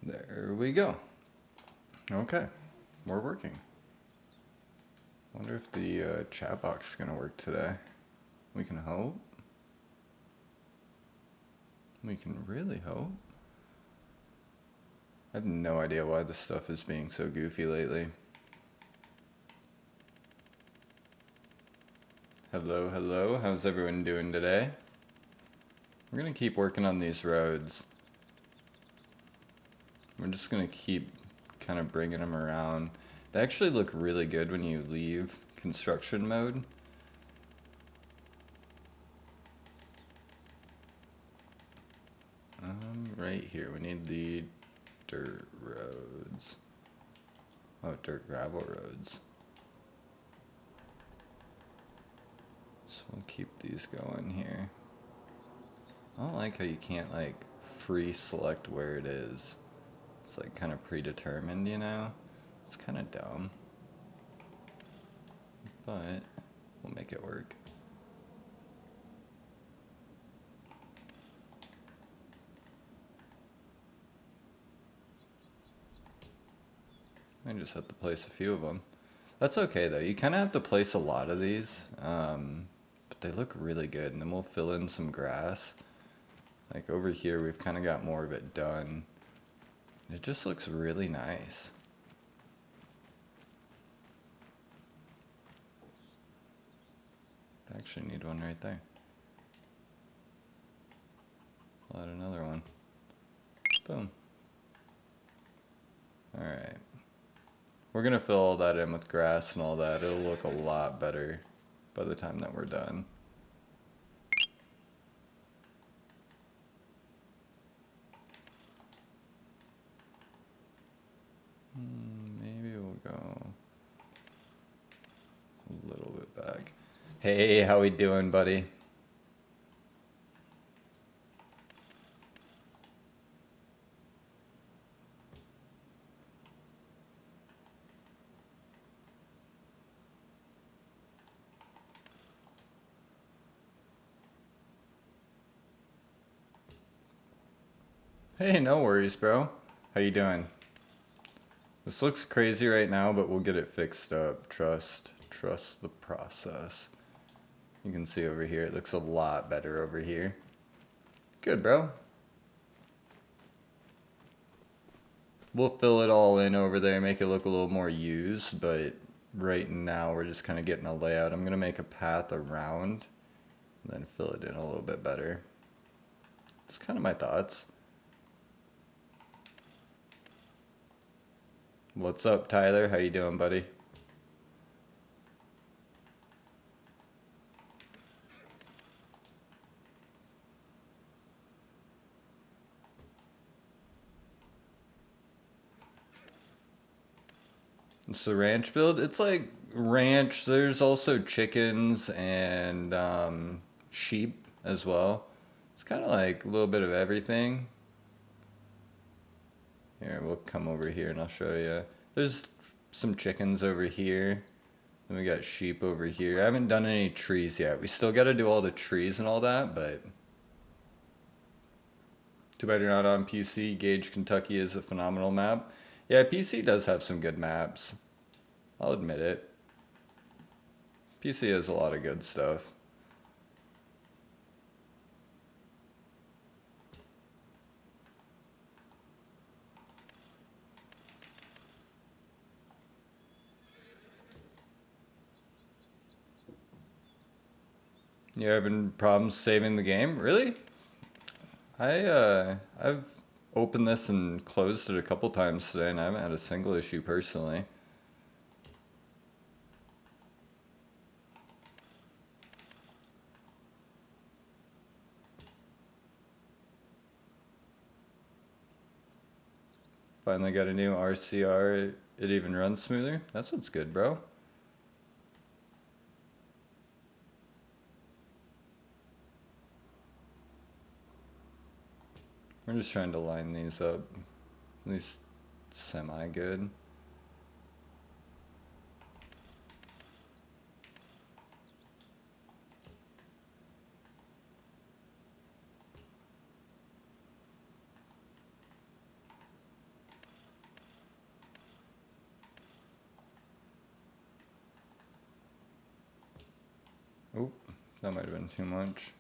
There we go. Okay, we're working. Wonder if the chat box is gonna work today. We can hope. We can really hope. I have no idea why this stuff is being so goofy lately. Hello, hello. How's everyone doing today? We're gonna keep working on these roads. We're just gonna keep kind of bringing them around. They actually look really good when you leave construction mode. Right here, we need the dirt roads. Oh, dirt gravel roads. So we'll keep these going here. I don't like how you can't like free select where it is. It's like kind of predetermined, you know? It's kind of dumb. But we'll make it work. I just have to place a few of them. That's okay though. You kind of have to place a lot of these, but they look really good. And then we'll fill in some grass. Like over here, we've kind of got more of it done. It just looks really nice. I actually need one right there. Pull out another one. Boom. Alright. We're gonna fill all that in with grass and all that. It'll look a lot better by the time that we're done. Maybe we'll go a little bit back. Hey, how we doing, buddy? Hey, no worries, bro. How you doing? This looks crazy right now, but we'll get it fixed up. Trust the process. You can see over here, it looks a lot better over here. Good, bro. We'll fill it all in over there, make it look a little more used, but right now we're just kind of getting a layout. I'm gonna make a path around and then fill it in a little bit better. It's kind of my thoughts. What's up, Tyler? How you doing, buddy? It's the ranch build. It's like ranch. There's also chickens and sheep as well. It's kind of like a little bit of everything. Here, we'll come over here and I'll show you. There's some chickens over here. Then we got sheep over here. I haven't done any trees yet. We still got to do all the trees and all that, but too bad you're not on PC. Gage, Kentucky is a phenomenal map. Yeah, PC does have some good maps. I'll admit it. PC has a lot of good stuff. You having problems saving the game? Really? I've opened this and closed it a couple times today and I haven't had a single issue personally. Finally got a new RCR. It even runs smoother. That's what's good, bro. We're just trying to line these up. At least semi-good. That might have been too much.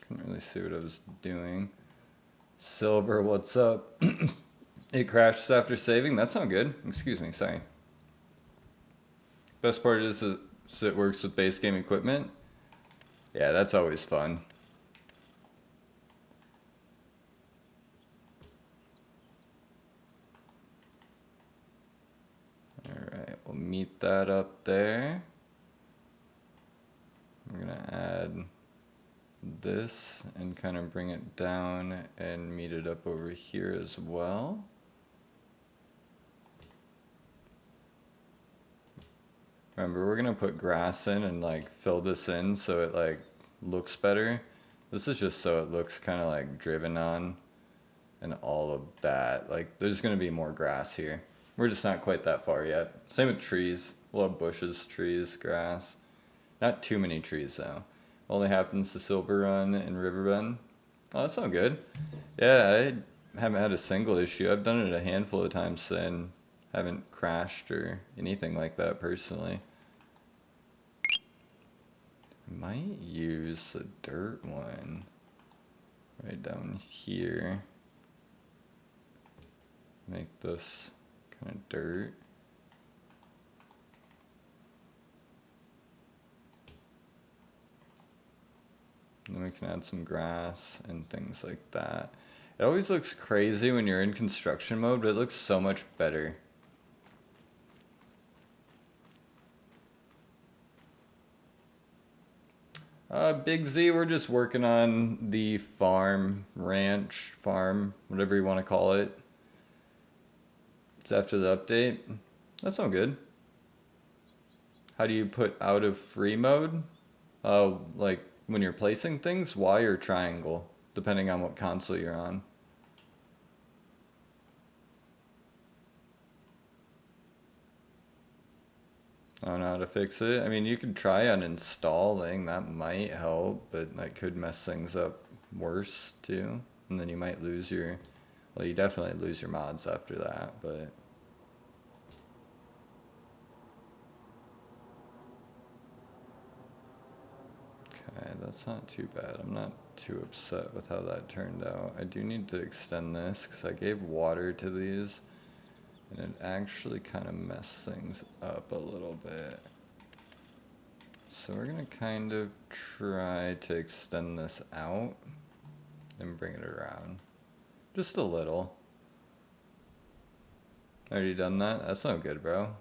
Couldn't really see what I was doing. Silver, what's up? It crashes after saving? That's not good. Excuse me, sorry. Best part is it works with base game equipment. Yeah, that's always fun. Alright, we'll meet that up there. We're gonna add this and kind of bring it down and meet it up over here as well. Remember, we're gonna put grass in and like fill this in so it like looks better. This is just so it looks kind of like driven on and all of that. Like there's gonna be more grass here. We're just not quite that far yet. Same with trees. We'll have bushes, trees, grass. Not too many trees though. Only happens to Silver Run and Riverbend. Oh, that's not good. Yeah, I haven't had a single issue. I've done it a handful of times and haven't crashed or anything like that personally. I might use a dirt one right down here. Make this kind of dirt. And then we can add some grass and things like that. It always looks crazy when you're in construction mode, but it looks so much better. Big Z, we're just working on the farm, ranch, farm, whatever you want to call it. It's after the update. That's not good. How do you put out of free mode? Like when you're placing things, Y or triangle, depending on what console you're on. I don't know how to fix it. I mean, you could try uninstalling, that might help, but that could mess things up worse too. And then you might lose your, well, you definitely lose your mods after that, but. Okay, that's not too bad. I'm not too upset with how that turned out. I do need to extend this because I gave water to these. And it actually kind of messed things up a little bit. So we're going to kind of try to extend this out and bring it around. Just a little. Already done that? That's not good, bro.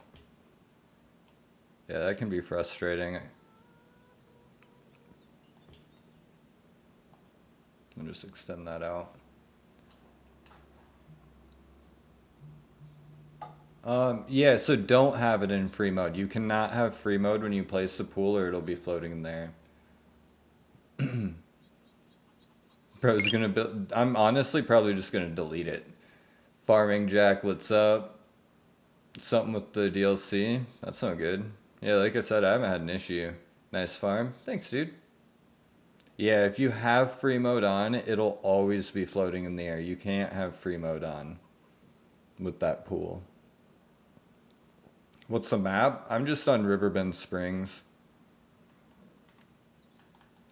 Yeah, that can be frustrating. I'll just extend that out. Yeah, so don't have it in free mode. You cannot have free mode when you place the pool or it'll be floating in there. Bro's gonna build. I'm honestly probably just gonna delete it. Farming Jack, what's up? Something with the DLC? That's not good. Yeah, like I said, I haven't had an issue. Nice farm. Thanks, dude. Yeah, if you have free mode on, it'll always be floating in the air. You can't have free mode on with that pool. What's the map? I'm just on Riverbend Springs.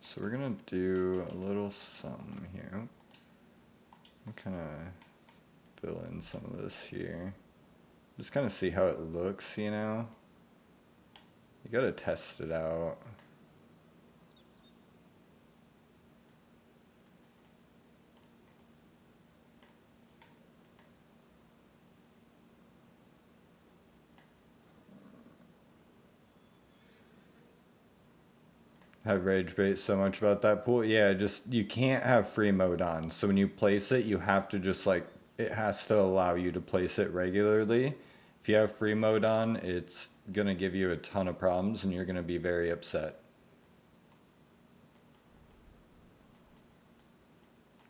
So we're gonna do a little something here. I'm kind of fill in some of this here. Just kind of see how it looks, you know? You gotta test it out. Have rage bait so much about that pool. Yeah, just you can't have free mode on. So when you place it, you have to just like it has to allow you to place it regularly. If you have free mode on, it's gonna give you a ton of problems and you're gonna be very upset.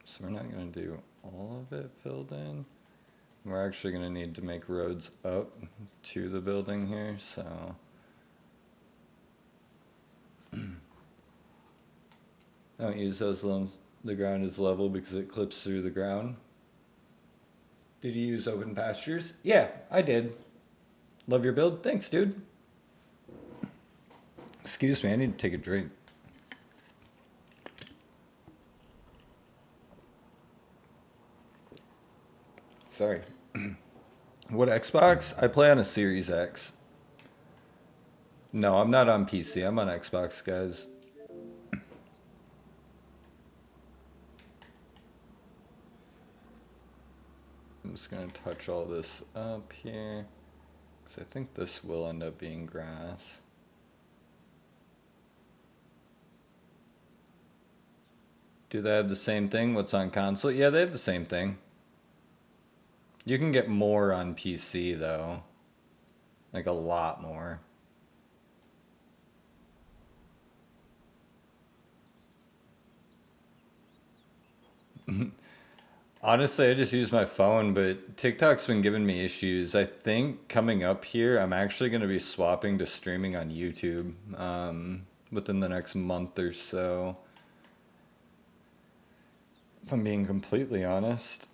So we're not gonna do all of it filled in. We're actually gonna need to make roads up to the building here, so. I don't use those loans. The ground is level because it clips through the ground. Did you use open pastures? Yeah, I did. Love your build. Thanks, dude. Excuse me, I need to take a drink. Sorry. What Xbox? I play on a Series X. No, I'm not on PC. I'm on Xbox, guys. I'm just going to touch all this up here. Because I think this will end up being grass. Do they have the same thing? What's on console? Yeah, they have the same thing. You can get more on PC, though. Like, a lot more. Honestly, I just use my phone, but TikTok's been giving me issues. I think coming up here, I'm actually going to be swapping to streaming on YouTube within the next month or so. If I'm being completely honest.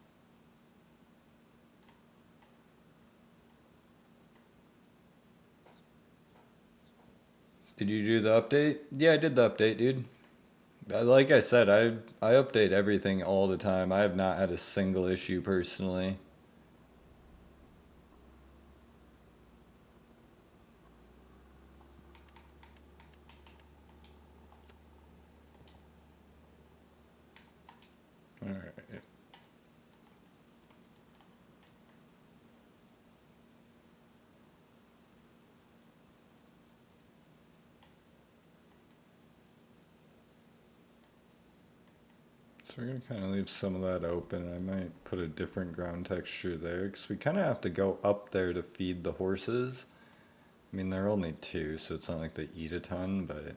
Did you do the update? Yeah, I did the update, dude. Like I said, I update everything all the time. I have not had a single issue personally. All right. So we're going to kind of leave some of that open. I might put a different ground texture there because we kind of have to go up there to feed the horses. I mean, they're only 2, so it's not like they eat a ton, but...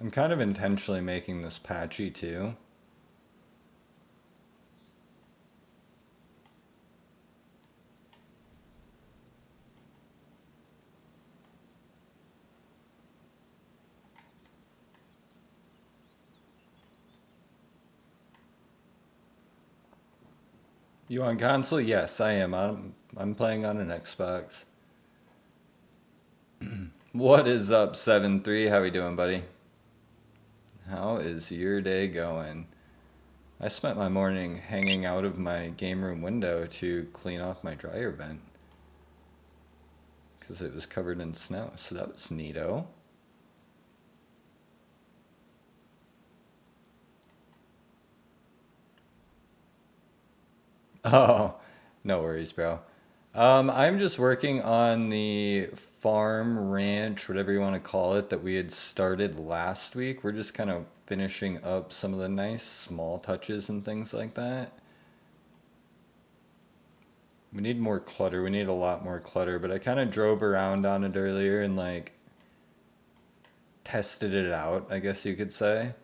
I'm kind of intentionally making this patchy too. You on console? Yes, I am. I'm playing on an Xbox. What is up, 7-3? How we doing, buddy? How is your day going? I spent my morning hanging out of my game room window to clean off my dryer vent. Because it was covered in snow, so that was neato. Oh, no worries, bro. I'm just working on the farm, ranch, whatever you want to call it, that we had started last week. We're just kind of finishing up some of the nice small touches and things like that. We need more clutter. We need a lot more clutter, but I kind of drove around on it earlier and like tested it out, I guess you could say.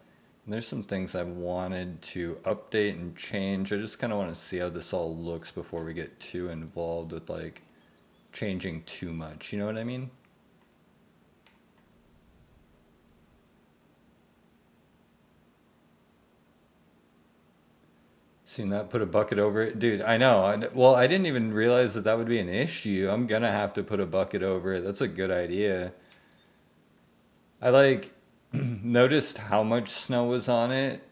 And there's some things I wanted to update and change. I just kind of want to see how this all looks before we get too involved with like changing too much. You know what I mean? Seen that? Put a bucket over it? Dude, I know. Well, I didn't even realize that that would be an issue. I'm gonna have to put a bucket over it. That's a good idea. I like noticed how much snow was on it.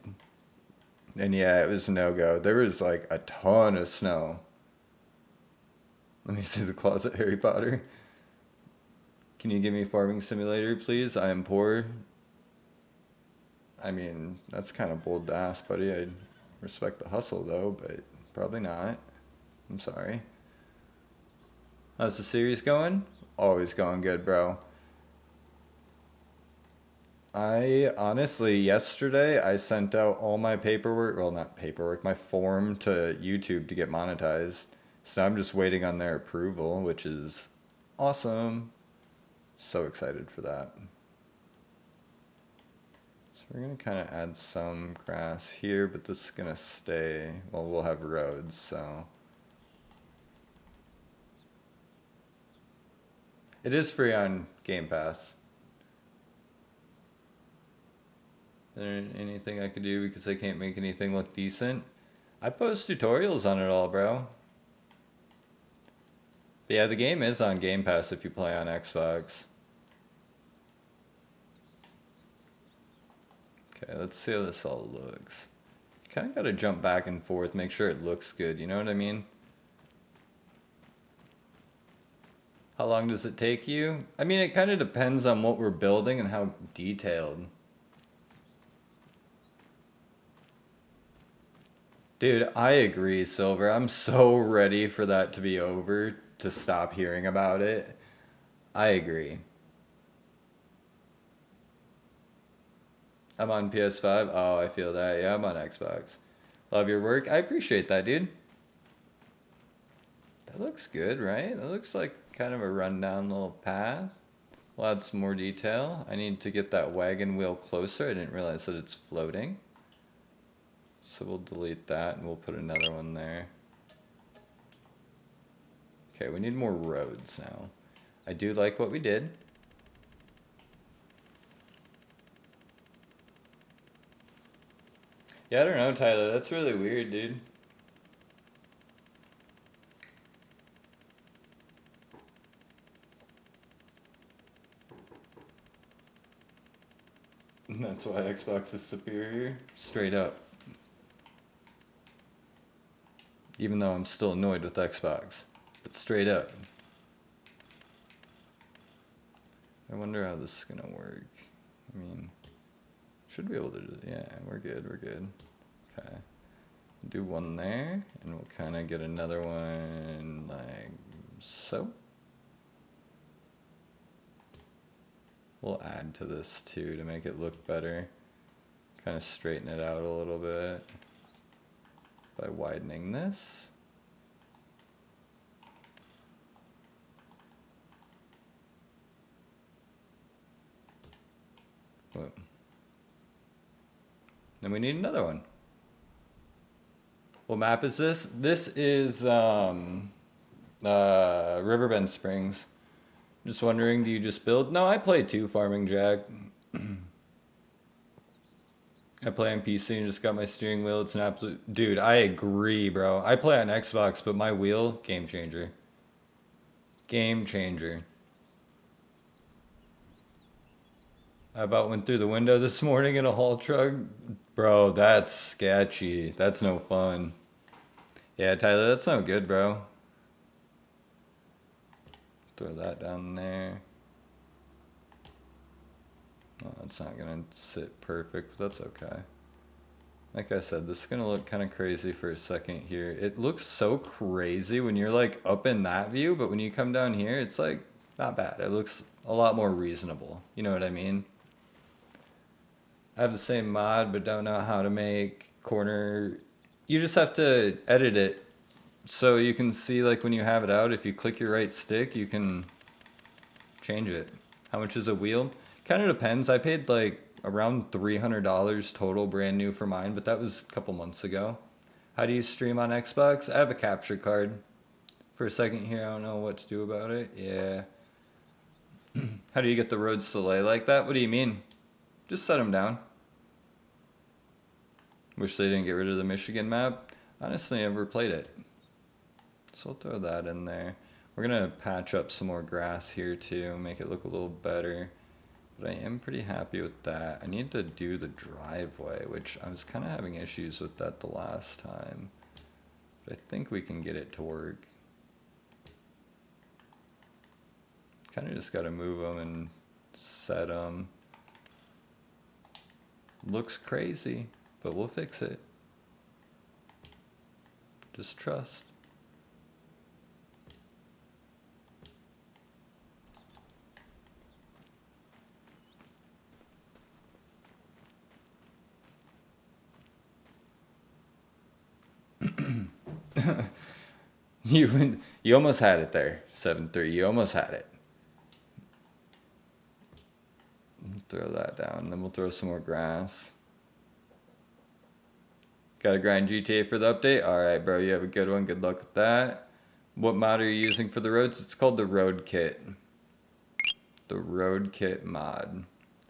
And yeah, it was a no-go. There was like a ton of snow. Let me see the closet, Harry Potter. Can you give me Farming Simulator, please? I am poor. I mean, that's kind of bold to ask, buddy. I respect the hustle, though, but probably not. I'm sorry. How's the series going? Always going good, bro. I honestly, yesterday, I sent out all my paperwork, well, not paperwork, my form to YouTube to get monetized. So I'm just waiting on their approval, which is awesome. So excited for that. So we're going to kind of add some grass here, but this is going to stay, well, we'll have roads, so. It is free on Game Pass. Is there anything I could do because I can't make anything look decent? I post tutorials on it all, bro. But yeah, the game is on Game Pass if you play on Xbox. let's see how this all looks. Kind of got to jump back and forth, make sure it looks good, you know what I mean? How long does it take you? I mean, it kind of depends on what we're building and how detailed. Dude, I agree, Silver. I'm so ready for that to be over, to stop hearing about it. I agree. I'm on PS5. Oh, I feel that. Yeah, I'm on Xbox. Love your work. I appreciate that, dude. That looks good, right? That looks like kind of a rundown little path. We'll add some more detail. I need to get that wagon wheel closer. I didn't realize that it's floating. So we'll delete that and we'll put another one there. Okay, we need more roads now. I do like what we did. Yeah, I don't know, Tyler. That's really weird, dude. And that's why Xbox is superior. Straight up. Even though I'm still annoyed with Xbox. But straight up. I wonder how this is gonna work. I mean, should be able to do, yeah, we're good, we're good. Okay. Do one there, and we'll kind of get another one like so. We'll add to this too to make it look better. Kind of straighten it out a little bit by widening this. Whoa. Then we need another one. What map is this? This is Riverbend Springs. Just wondering, do you just build? No, I play too, Farming Jack. I play on PC and just got my steering wheel. It's an absolute... Dude, I agree, bro. I play on Xbox, but my wheel, game changer. Game changer. I about went through the window this morning in a haul truck. Bro, that's sketchy. That's no fun. Yeah, Tyler, that's no good, bro. Throw that down there. Oh, it's not gonna sit perfect, but that's okay. Like I said, this is gonna look kind of crazy for a second here. It looks so crazy when you're like up in that view, but when you come down here, it's like not bad. It looks a lot more reasonable. You know what I mean? I have the same mod, but don't know how to make corner. You just have to edit it. So you can see like when you have it out, if you click your right stick, you can change it. How much is a wheel? Kind of depends. I paid like around $300 total brand new for mine, but that was a couple months ago. How do you stream on Xbox? I have a capture card. For a second here, I don't know what to do about it. Yeah. How do you get the roads to lay like that? What do you mean? Just set them down. Wish they didn't get rid of the Michigan map. Honestly, I never played it. So I'll throw that in there. We're gonna patch up some more grass here too, make it look a little better. But I am pretty happy with that. I need to do the driveway, which I was kind of having issues with that the last time. But I think we can get it to work. Kind of just gotta move them and set them. Looks crazy, but we'll fix it. Just trust. You almost had it there, 7-3. You almost had it. Throw that down, then we'll throw some more grass. Gotta grind GTA for the update? Alright, bro, you have a good one. Good luck with that. What mod are you using for the roads? It's called the Road Kit. The Road Kit mod.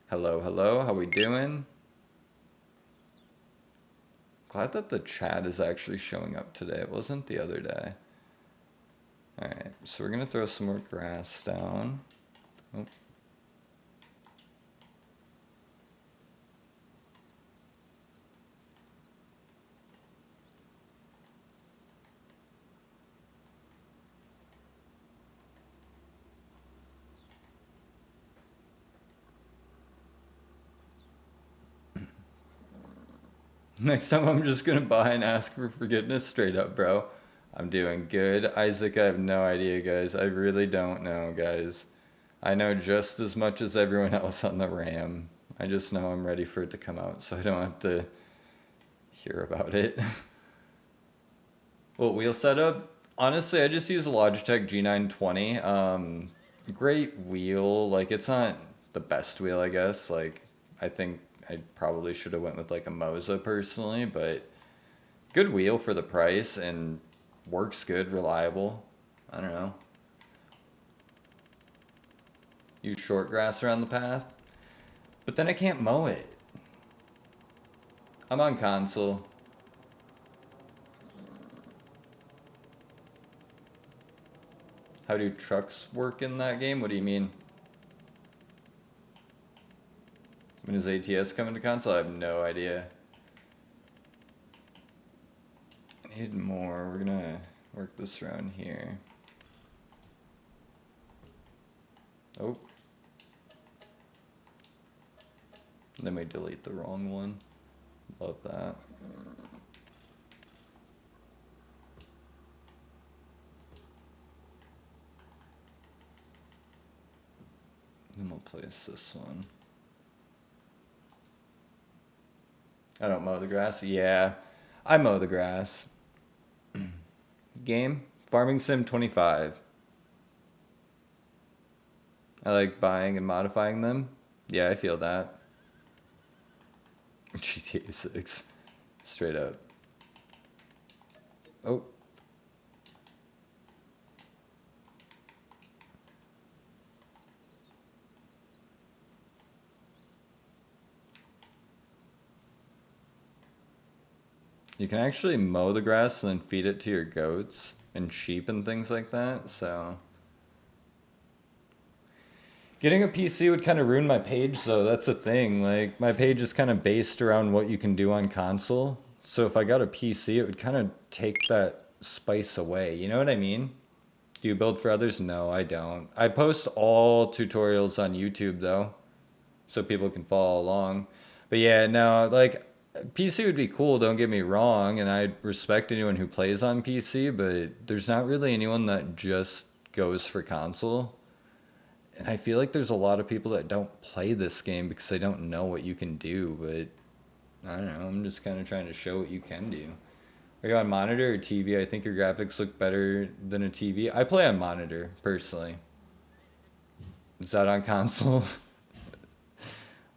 Hello, hello, how we doing? Glad that the chat is actually showing up today. It wasn't the other day. Alright, so we're gonna throw some more grass down. Oh. Next time I'm just gonna buy and ask for forgiveness straight up, bro. I'm doing good. Isaac, I have no idea, guys. I really don't know, guys. I know just as much as everyone else on the RAM. I just know I'm ready for it to come out so I don't have to hear about it. Well, wheel setup? Honestly, I just use a Logitech G920. Great wheel. Like, it's not the best wheel, I guess. Like, I think I probably should have went with like a Moza personally, but good wheel for the price and works good, reliable. I don't know. Use short grass around the path. But then I can't mow it. I'm on console. How do trucks work in that game? What do you mean? When is ATS coming to console? I have no idea. I need more. We're gonna work this around here. Oh. Then we delete the wrong one. Love that. Then we'll place this one. I don't mow the grass. Yeah, I mow the grass. Game? Farming Sim 25. I like buying and modifying them. Yeah, I feel that. GTA 6. Straight up. Oh. You can actually mow the grass and then feed it to your goats and sheep and things like that, so... Getting a PC would kind of ruin my page, though. That's the thing. Like, my page is kind of based around what you can do on console. So if I got a PC, it would kind of take that spice away. You know what I mean? Do you build for others? No, I don't. I post all tutorials on YouTube, though, so people can follow along. But yeah, no, like, PC would be cool, don't get me wrong, and I respect anyone who plays on PC, but there's not really anyone that just goes for console. And I feel like there's a lot of people that don't play this game because they don't know what you can do, but I don't know, I'm just kind of trying to show what you can do. Are you on monitor or TV? I think your graphics look better than a TV. I play on monitor, personally. Is that on console?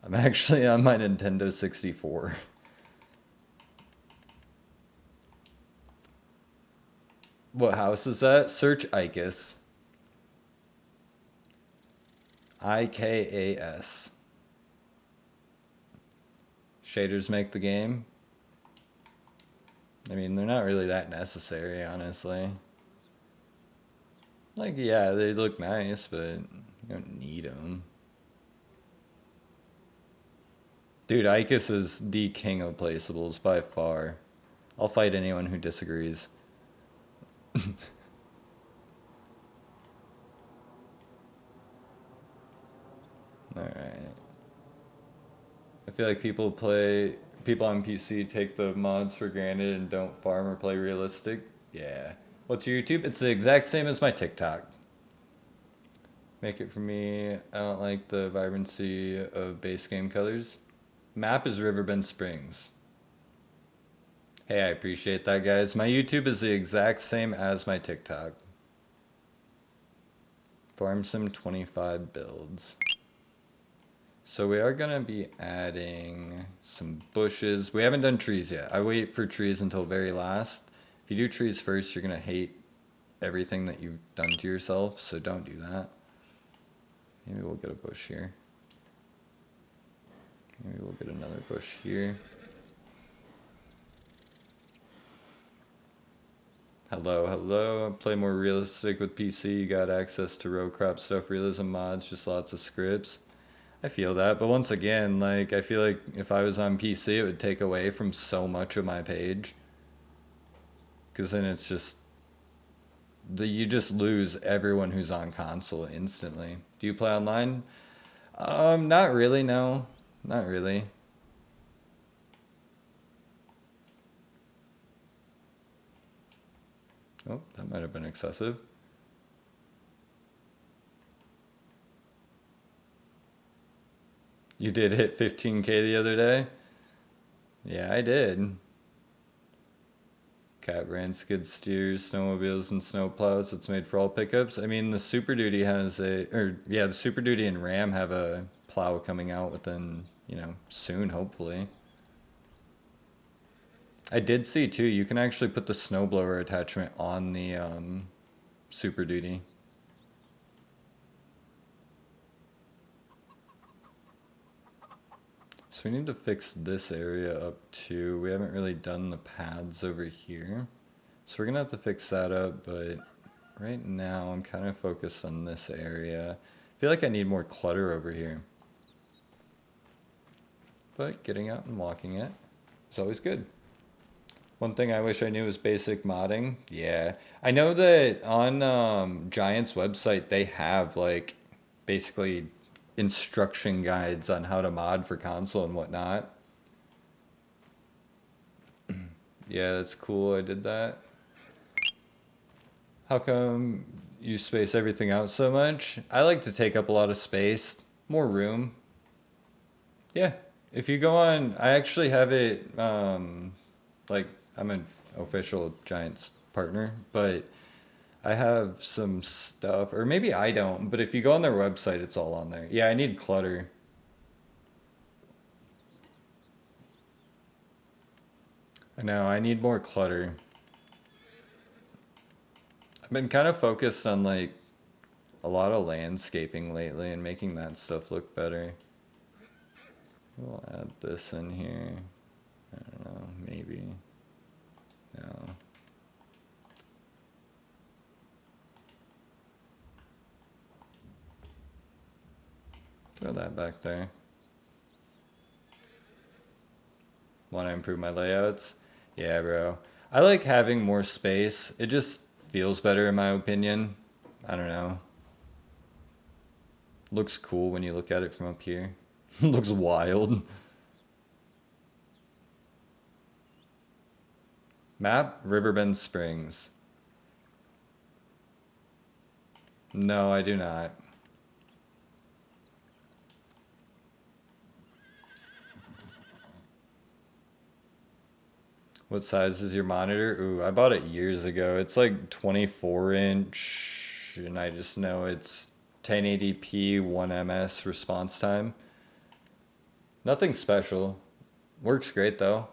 I'm actually on my Nintendo 64. What house is that? Search Ikas. IKAS. Shaders make the game. I mean, they're not really that necessary, honestly. Like, yeah, they look nice, but you don't need them. Dude, Ikas is the king of placeables by far. I'll fight anyone who disagrees. Alright. I feel like people on PC take the mods for granted and don't farm or play realistic. Yeah. What's your YouTube? It's the exact same as my TikTok. Make it for me. I don't like the vibrancy of base game colors. Map is Riverbend Springs. Hey, I appreciate that, guys. My YouTube is the exact same as my TikTok. Farm Sim 25 builds. So we are gonna be adding some bushes. We haven't done trees yet. I wait for trees until very last. If you do trees first, you're gonna hate everything that you've done to yourself, so don't do that. Maybe we'll get a bush here. Maybe we'll get another bush here. Hello, hello. Play more realistic with PC. You got access to row crop stuff, realism mods, just lots of scripts. I feel that, but once again, like, I feel like if I was on PC, it would take away from so much of my page. Because then it's just, you just lose everyone who's on console instantly. Do you play online? Not really, no. Not really. Oh, that might have been excessive. You did hit 15K the other day? Yeah, I did. Cat ran skid steers, snowmobiles, and snowplows. It's made for all pickups. I mean, the Super Duty has the Super Duty and Ram have a plow coming out within, soon, hopefully. I did see too, you can actually put the snowblower attachment on the Super Duty. So we need to fix this area up too. We haven't really done the pads over here. So we're gonna have to fix that up, but right now I'm kind of focused on this area. I feel like I need more clutter over here. But getting out and walking it is always good. One thing I wish I knew was basic modding. Yeah. I know that on Giant's website they have like basically instruction guides on how to mod for console and whatnot. Yeah, that's cool. I did that. How come you space everything out so much? I like to take up a lot of space, more room. Yeah. If you go on, I actually have it, like, I'm an official Giants partner, but I have some stuff, or maybe I don't, but if you go on their website, it's all on there. Yeah, I need clutter. I know, I need more clutter. I've been kind of focused on like a lot of landscaping lately and making that stuff look better. We'll add this in here. I don't know, maybe. No. Throw that back there. Want to improve my layouts? Yeah, bro. I like having more space. It just feels better in my opinion. I don't know. Looks cool when you look at it from up here. Looks wild. Map, Riverbend Springs. No, I do not. What size is your monitor? Ooh, I bought it years ago. It's like 24 inch, and I just know it's 1080p 1ms response time. Nothing special. Works great though.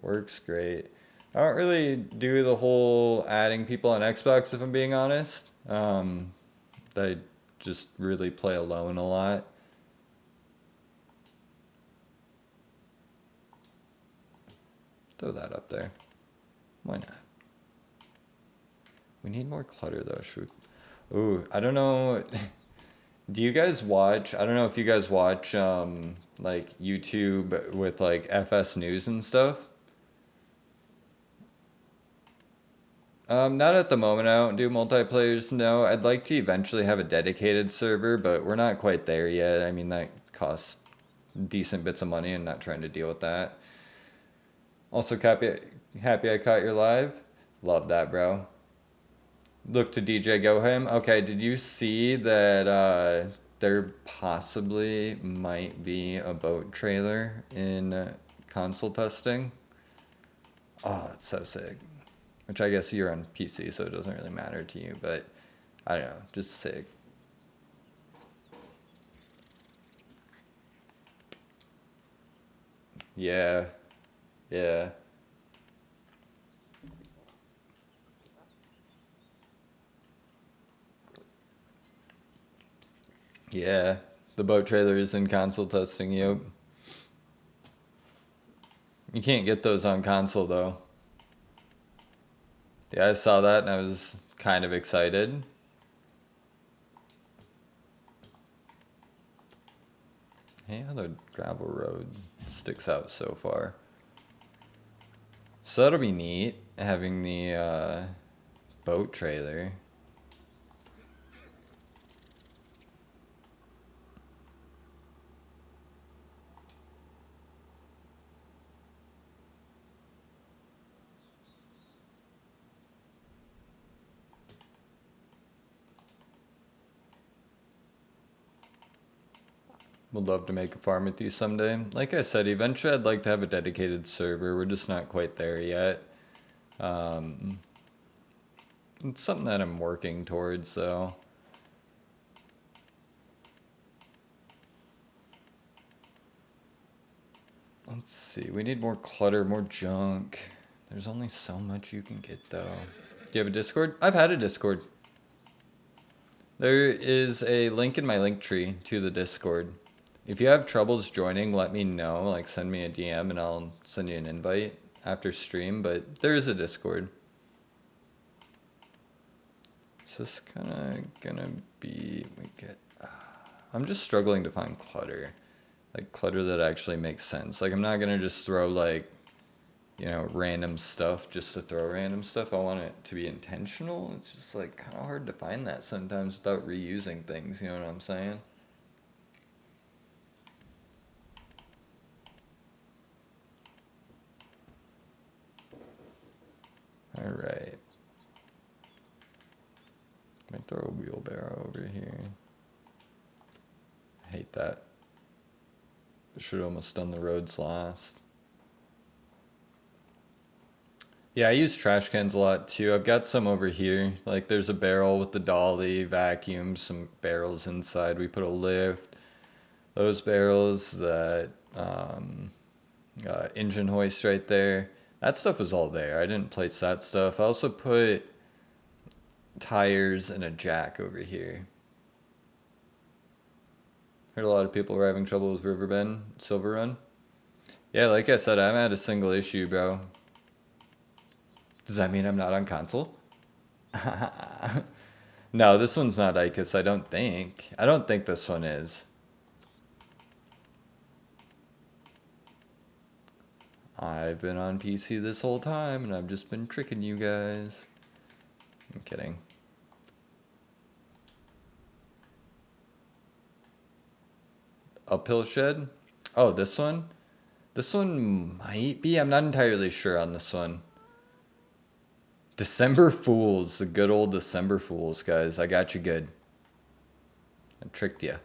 Works great. I don't really do the whole adding people on Xbox if I'm being honest. I just really play alone a lot. Throw that up there. Why not? We need more clutter though, shoot. Ooh, I don't know. Do you guys watch, I don't know if you guys watch like YouTube with like FS News and stuff? Not at the moment. I don't do multiplayers. No, I'd like to eventually have a dedicated server, but we're not quite there yet. I mean, that costs decent bits of money and not trying to deal with that. Also, happy I caught your live. Love that, bro. Look to DJ Goham. Okay, did you see that there possibly might be a boat trailer in console testing? Oh, that's so sick. Which I guess you're on PC, so it doesn't really matter to you, but I don't know, just sick. Yeah, yeah. Yeah, the boat trailer is in console testing, yep. You can't get those on console though. Yeah, I saw that and I was kind of excited. Hey, how the gravel road sticks out so far. So that'll be neat, having the boat trailer. Would love to make a farm with you someday. Like I said, eventually I'd like to have a dedicated server. We're just not quite there yet. It's something that I'm working towards, though. Let's see. We need more clutter, more junk. There's only so much you can get, though. Do you have a Discord? I've had a Discord. There is a link in my Linktree to the Discord. If you have troubles joining, let me know. Like, send me a DM and I'll send you an invite after stream. But there is a Discord. Is this kind of gonna be... I'm just struggling to find clutter. Like, clutter that actually makes sense. Like, I'm not gonna just throw, like, you know, random stuff just to throw random stuff. I want it to be intentional. It's just, like, kind of hard to find that sometimes without reusing things. You know what I'm saying? All right. Let me throw a wheelbarrow over here. I hate that. Should have almost done the roads last. Yeah, I use trash cans a lot too. I've got some over here. Like there's a barrel with the dolly, vacuum, some barrels inside. We put a lift. Those barrels, that engine hoist right there. That stuff was all there. I didn't place that stuff. I also put tires and a jack over here. Heard a lot of people were having trouble with Riverbend, Silver Run. Yeah, like I said, I haven't had a single issue, bro. Does that mean I'm not on console? No, this one's not Icus, I don't think. I don't think this one is. I've been on PC this whole time, and I've just been tricking you guys. I'm kidding. Uphill shed? Oh, this one? This one might be. I'm not entirely sure on this one. December Fools. The good old December Fools, guys. I got you good. I tricked you.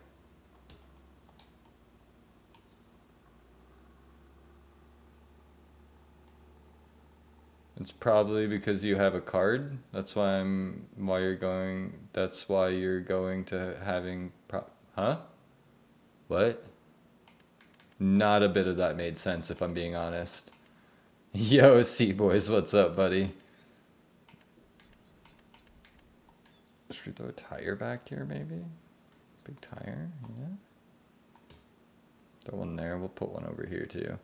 It's probably because you have a card. That's why you're going to having huh? What? Not a bit of that made sense, if I'm being honest. Yo, C-Boys, what's up, buddy? Should we throw a tire back here, maybe? Big tire, yeah. Throw one there, we'll put one over here, too.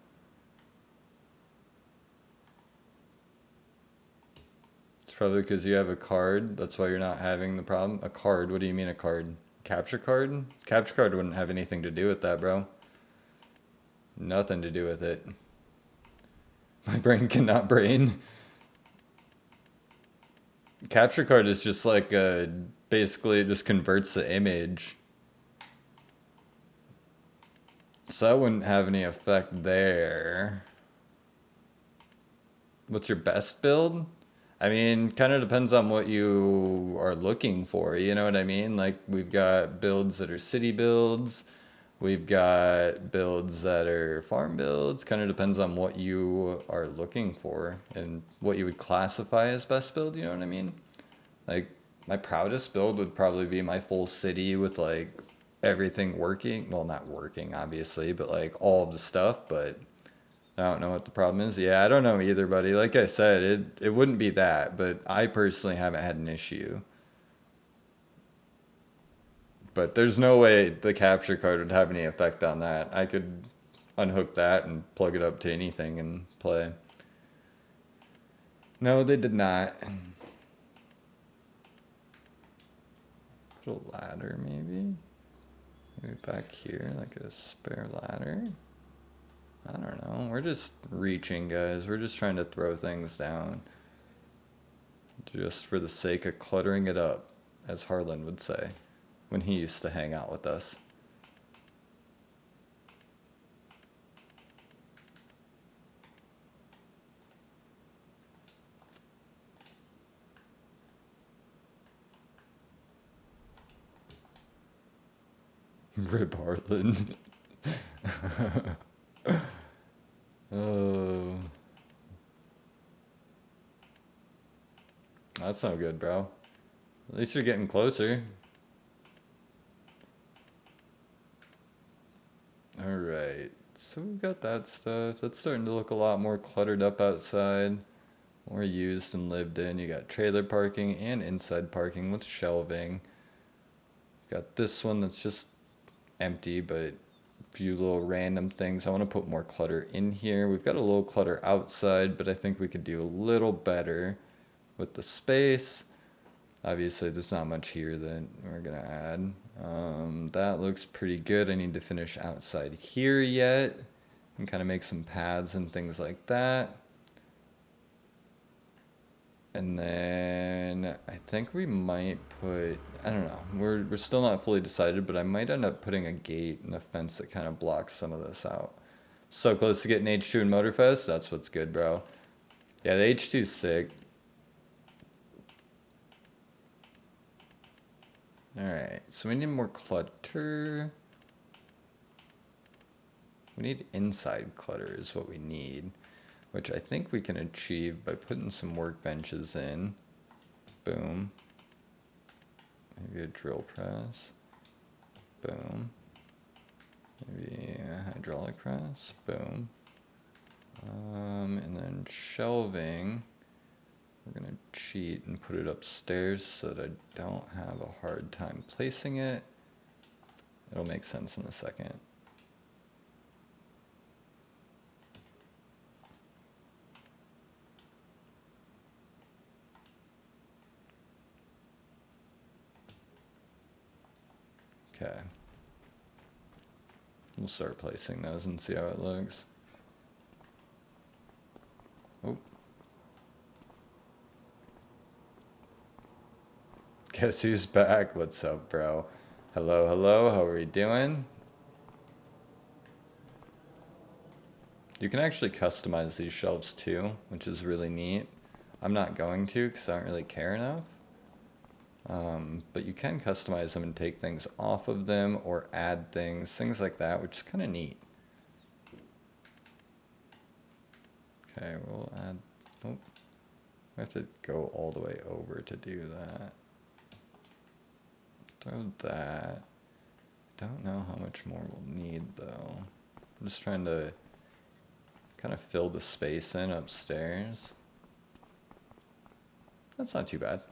It's probably because you have a card, that's why you're not having the problem. A card, what do you mean a card? Capture card? Capture card wouldn't have anything to do with that, bro. Nothing to do with it. My brain cannot brain. Capture card is just like basically it just converts the image. So that wouldn't have any effect there. What's your best build? I mean, kind of depends on what you are looking for, you know what I mean? Like we've got builds that are city builds. We've got builds that are farm builds. Kind of depends on what you are looking for and what you would classify as best build, you know what I mean? Like, my proudest build would probably be my full city with, like, everything working. Well, not working, obviously, but, like, all of the stuff, but I don't know what the problem is. Yeah, I don't know either, buddy. Like I said, it wouldn't be that, but I personally haven't had an issue. But there's no way the capture card would have any effect on that. I could unhook that and plug it up to anything and play. No, they did not. Put a ladder, maybe? Maybe back here, like a spare ladder? I don't know. We're just reaching, guys. We're just trying to throw things down. Just for the sake of cluttering it up, as Harlan would say when he used to hang out with us. Rip Harlan. Oh, that's not good, bro. At least you're getting closer. Alright, so we've got that stuff. That's starting to look a lot more cluttered up outside. More used and lived in. You got trailer parking and inside parking with shelving. Got this one that's just empty, but a few little random things. I want to put more clutter in here. We've got a little clutter outside, but I think we could do a little better with the space. Obviously, there's not much here that we're going to add. That looks pretty good. I need to finish outside here yet and kind of make some paths and things like that. And then I think we might put, I don't know, we're still not fully decided, but I might end up putting a gate and a fence that kind of blocks some of this out. So close to getting H2 in Motorfest, that's what's good, bro. Yeah, the H2's sick. Alright, so we need more clutter. We need inside clutter is what we need, which I think we can achieve by putting some workbenches in. Boom. Maybe a drill press. Boom. Maybe a hydraulic press. Boom. And then shelving. We're going to cheat and put it upstairs so that I don't have a hard time placing it. It'll make sense in a second. Okay. We'll start placing those and see how it looks. Oh. Guess who's back? What's up, bro? Hello, hello, how are we doing? You can actually customize these shelves too, which is really neat. I'm not going to because I don't really care enough. But you can customize them and take things off of them or add things like that, which is kind of neat. Okay, we'll add, oh, we have to go all the way over to do that. Throw that. Don't know how much more we'll need though. I'm just trying to kind of fill the space in upstairs. That's not too bad.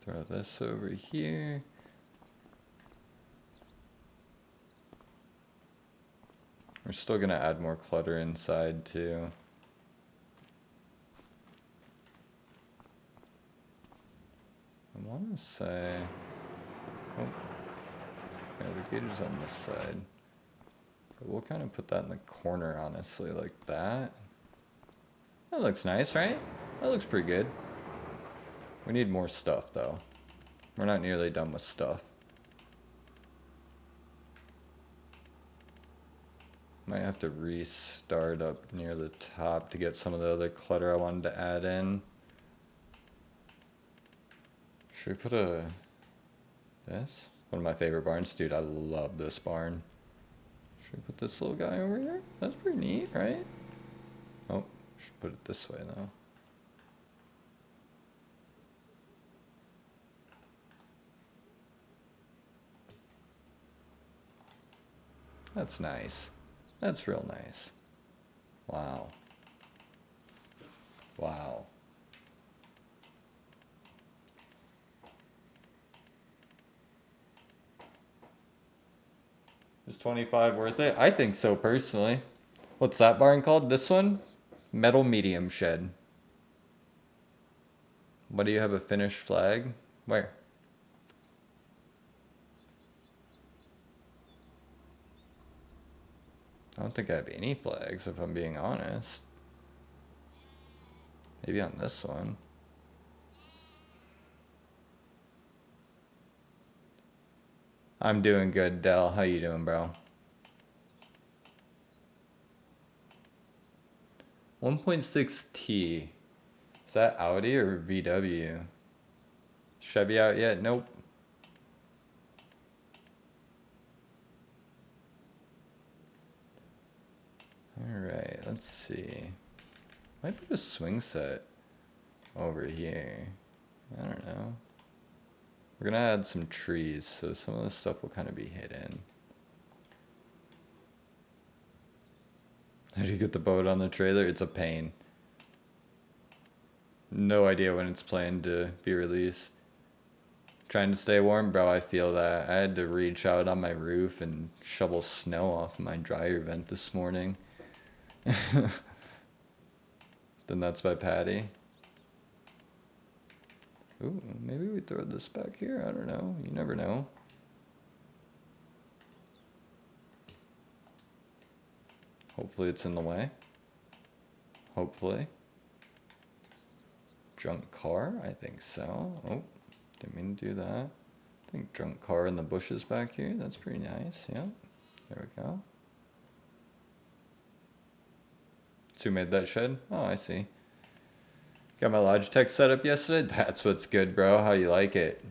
Throw this over here. We're still gonna add more clutter inside too. I wanna say, oh, yeah, the gauge is on this side. But we'll kind of put that in the corner, honestly, like that. That looks nice, right? That looks pretty good. We need more stuff though. We're not nearly done with stuff. Might have to restart up near the top to get some of the other clutter I wanted to add in. Should we put this? One of my favorite barns. Dude, I love this barn. Should we put this little guy over here? That's pretty neat, right? Oh, should put it this way though. That's nice. That's real nice. Wow. Wow. Is 25 worth it? I think so personally. What's that barn called? This one? Metal medium shed. What, do you have a finished flag? Where? I don't think I have any flags, if I'm being honest. Maybe on this one. I'm doing good, Dell. How you doing, bro? 1.6T. Is that Audi or VW? Chevy out yet? Nope. Alright, let's see. Might put a swing set over here. I don't know. We're gonna add some trees, so some of this stuff will kind of be hidden. How do you get the boat on the trailer? It's a pain. No idea when it's planned to be released. Trying to stay warm, bro, I feel that. I had to reach out on my roof and shovel snow off my dryer vent this morning. The Nuts by Patty. Ooh, maybe we throw this back here. I don't know. You never know. Hopefully it's in the way. Hopefully. Junk car? I think so. Oh, didn't mean to do that. I think junk car in the bushes back here. That's pretty nice. Yep. There we go. So who made that shed? Oh, I see. Got my Logitech set up yesterday. That's what's good, bro. How you like it?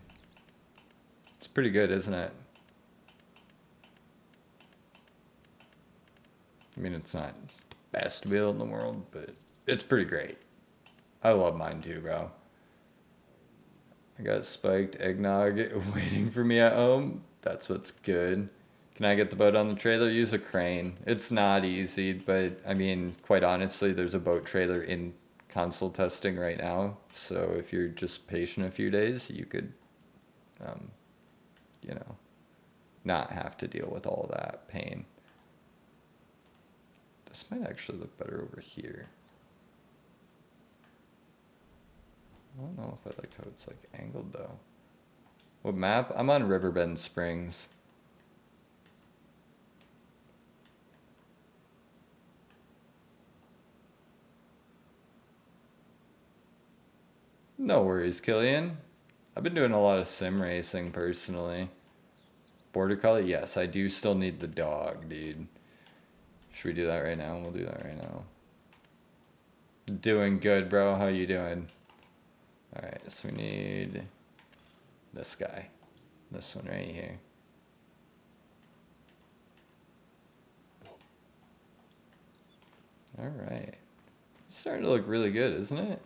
It's pretty good, isn't it? I mean, it's not the best wheel in the world, but it's pretty great. I love mine too, bro. I got spiked eggnog waiting for me at home. That's what's good. Can I get the boat on the trailer? Use a crane. It's not easy, but I mean, quite honestly, there's a boat trailer in console testing right now. So if you're just patient a few days, you could, you know, not have to deal with all that pain. This might actually look better over here. I don't know if I like how it's like angled though. What map? I'm on Riverbend Springs. No worries, Killian. I've been doing a lot of sim racing personally. Border Collie? Yes, I do still need the dog, dude. Should we do that right now? We'll do that right now. Doing good, bro. How you doing? Alright, so we need this guy. This one right here. Alright. It's starting to look really good, isn't it?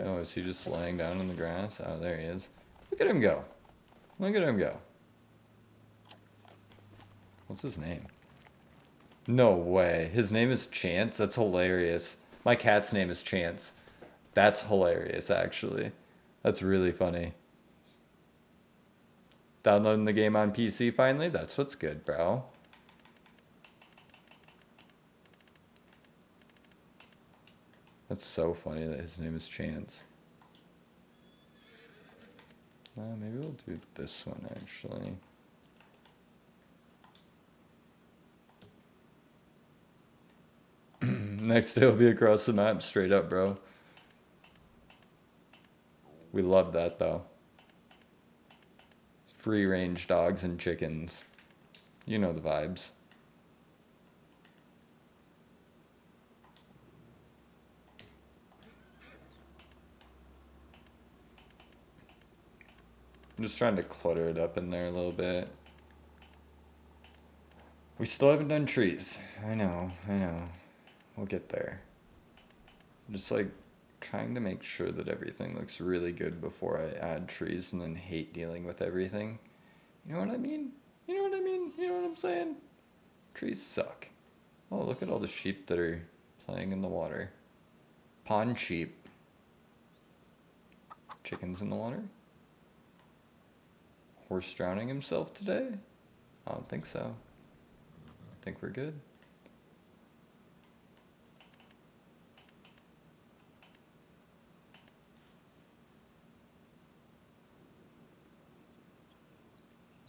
Oh, is he just laying down in the grass? Oh, there he is. Look at him go. Look at him go. What's his name? No way. His name is Chance? That's hilarious. My cat's name is Chance. That's hilarious, actually. That's really funny. Downloading the game on PC finally? That's what's good, bro. That's so funny that his name is Chance. Maybe we'll do this one, actually. Next day will be across the map, straight up, bro. We love that, though. Free-range dogs and chickens. You know the vibes. I'm just trying to clutter it up in there a little bit. We still haven't done trees. I know. We'll get there. I'm just like trying to make sure that everything looks really good before I add trees and then hate dealing with everything. You know what I mean? You know what I'm saying? Trees suck. Oh, look at all the sheep that are playing in the water. Pond sheep. Chickens in the water? Horse drowning himself today? I don't think so. I think we're good.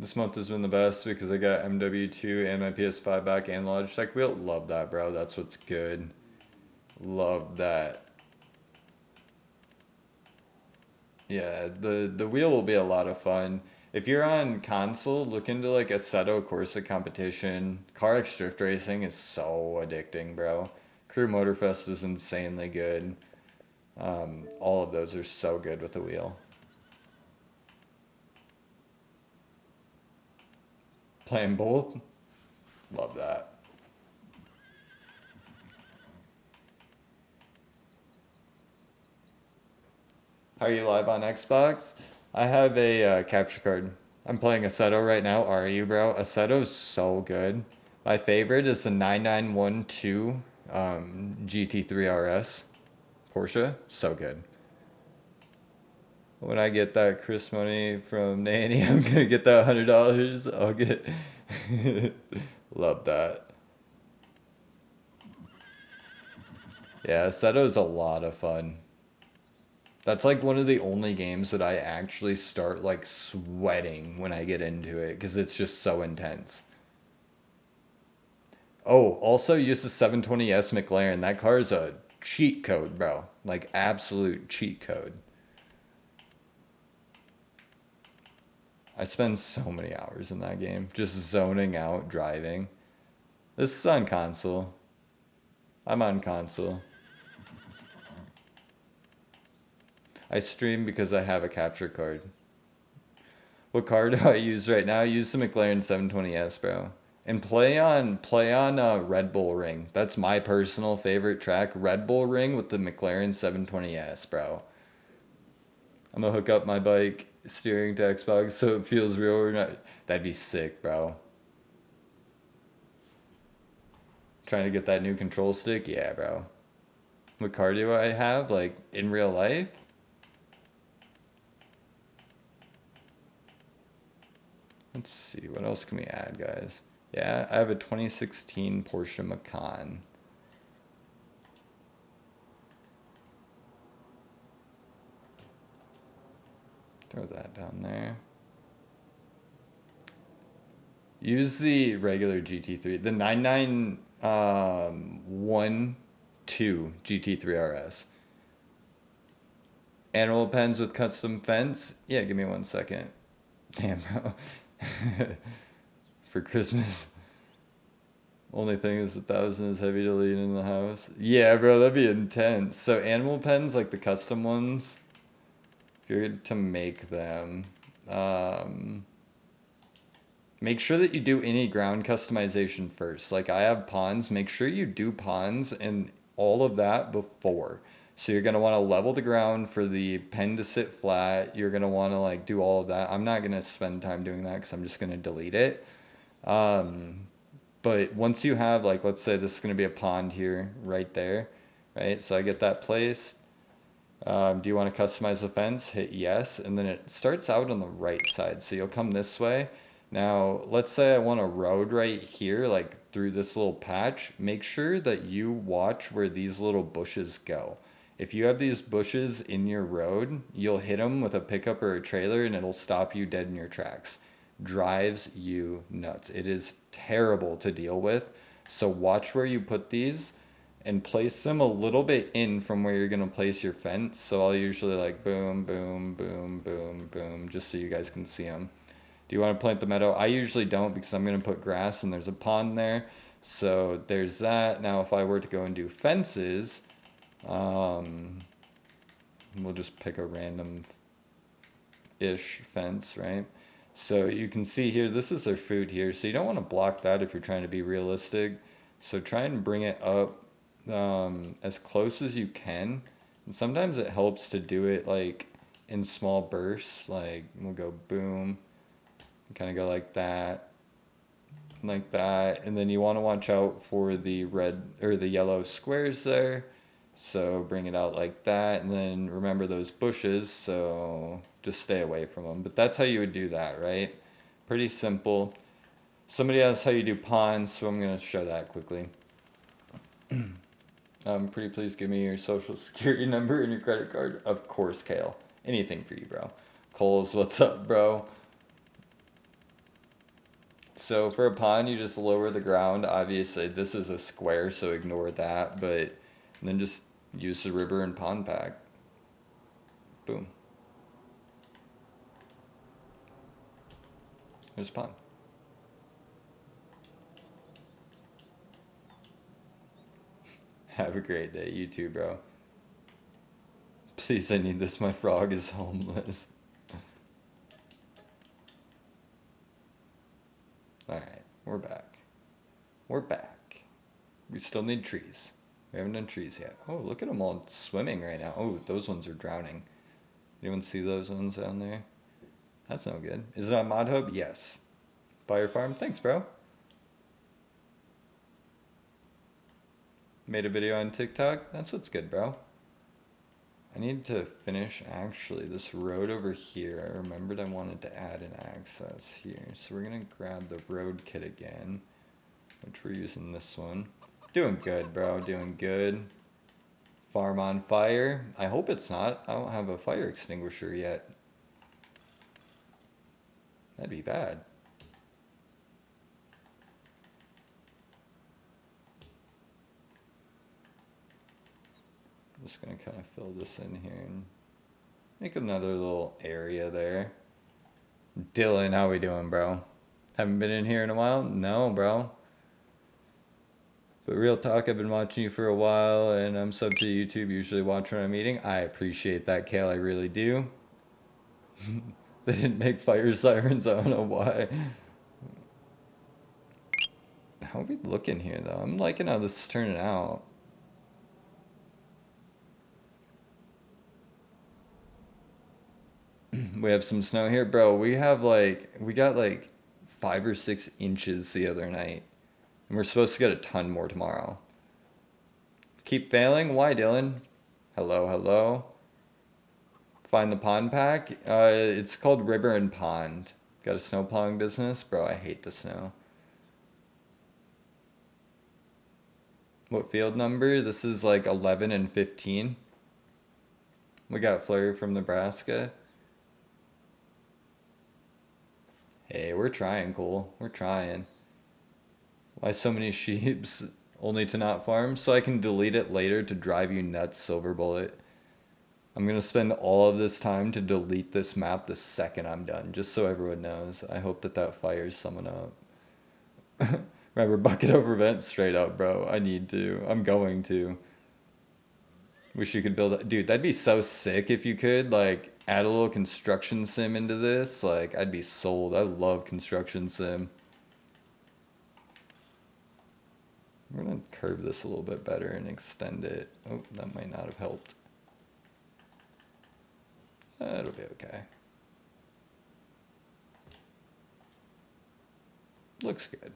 This month has been the best because I got MW2 and my PS5 back and Logitech wheel. Love that, bro. That's what's good. Love that. Yeah, the wheel will be a lot of fun. If you're on console, look into like Assetto Corsa competition. Car X Drift Racing is so addicting, bro. Crew Motorfest is insanely good. All of those are so good with the wheel. Playing both, love that. How are you live on Xbox? I have a capture card. I'm playing Assetto right now. Are you, bro? Assetto's so good. My favorite is the 9912 GT3 RS Porsche. So good. When I get that Chris money from Nanny, I'm gonna get that $100. I'll get. Love that. Yeah, Assetto's a lot of fun. That's like one of the only games that I actually start like sweating when I get into it because it's just so intense. Oh, also use the 720S McLaren. That car is a cheat code, bro. Like absolute cheat code. I spend so many hours in that game just zoning out driving. This is on console. I'm on console. I stream because I have a capture card. What car do I use right now? I use the McLaren 720S, bro. And play on Red Bull Ring. That's my personal favorite track. Red Bull Ring with the McLaren 720S, bro. I'm gonna hook up my bike steering to Xbox so it feels real. Or not. That'd be sick, bro. Trying to get that new control stick? Yeah, bro. What car do I have? Like, in real life? Let's see, what else can we add, guys? Yeah, I have a 2016 Porsche Macan. Throw that down there. Use the regular GT3, the 9912 GT3 RS. Animal pens with custom fence? Yeah, give me 1 second. Damn, bro. For Christmas. Only thing is 1,000 is heavy to lean in the house. Yeah, bro, that'd be intense. So animal pens, like the custom ones, if you're to make them, make sure that you do any ground customization first. Like I have pawns, make sure you do pawns and all of that before. So you're gonna want to level the ground for the pen to sit flat. You're gonna want to like do all of that. I'm not gonna spend time doing that because I'm just gonna delete it. But once you have like, let's say this is gonna be a pond here, right there, right? So I get that placed. Do you want to customize the fence? Hit yes, and then it starts out on the right side. So you'll come this way. Now, let's say I want a road right here, like through this little patch. Make sure that you watch where these little bushes go. If you have these bushes in your road, you'll hit them with a pickup or a trailer and it'll stop you dead in your tracks. Drives you nuts. It is terrible to deal with. So watch where you put these and place them a little bit in from where you're going to place your fence. So I'll usually like boom, boom, boom, boom, boom, just so you guys can see them. Do you want to plant the meadow? I usually don't because I'm going to put grass and there's a pond there. So there's that. Now if I were to go and do fences, we'll just pick a random-ish fence, right? So you can see here, this is their food here. So you don't want to block that if you're trying to be realistic. So try and bring it up as close as you can. And sometimes it helps to do it like in small bursts. Like we'll go boom, kind of go like that, and then you want to watch out for the red or the yellow squares there. So bring it out like that, and then remember those bushes, so just stay away from them. But that's how you would do that, right? Pretty simple. Somebody asked how you do ponds, so I'm going to show that quickly. Pretty please give me your social security number and your credit card. Of course, Kale. Anything for you, bro. Coles, what's up, bro? So for a pond, you just lower the ground. Obviously, this is a square, so ignore that. But then just use the river and pond pack. Boom. There's a pond. Have a great day. You too, bro. Please, I need this. My frog is homeless. Alright, we're back. We're back. We still need trees. We haven't done trees yet. Oh, look at them all swimming right now. Oh, those ones are drowning. Anyone see those ones down there? That's no good. Is it on Mod Hub? Yes. Fire Farm? Thanks, bro. Made a video on TikTok? That's what's good, bro. I need to finish, actually, this road over here. I remembered I wanted to add an access here. So we're going to grab the road kit again, which we're using this one. Doing good, bro. Doing good. Farm on fire. I hope it's not. I don't have a fire extinguisher yet. That'd be bad. I'm just gonna kind of fill this in here and make another little area there. Dylan, how we doing, bro? Haven't been in here in a while? No, bro. But real talk, I've been watching you for a while, and I'm sub to YouTube, usually watch when I'm eating. I appreciate that, Kale, I really do. They didn't make fire sirens, I don't know why. How are we looking here, though? I'm liking how this is turning out. We have some snow here. Bro, we got like 5 or 6 inches the other night. And we're supposed to get a ton more tomorrow. Keep failing? Why, Dylan? Hello, hello. Find the pond pack? It's called River and Pond. Got a snow plowing business? Bro, I hate the snow. What field number? This is like 11 and 15. We got Flurry from Nebraska. Hey, we're trying, Cole. We're trying. Why so many sheeps? Only to not farm? So I can delete it later to drive you nuts, Silver Bullet. I'm gonna spend all of this time to delete this map the second I'm done, just so everyone knows. I hope that fires someone up. Remember, bucket over vent straight up, bro. I need to. I'm going to. Wish you could build it. Dude, that'd be so sick if you could, like, add a little construction sim into this. Like, I'd be sold. I love construction sim. We're gonna curve this a little bit better and extend it. Oh, that might not have helped. It'll be okay. Looks good.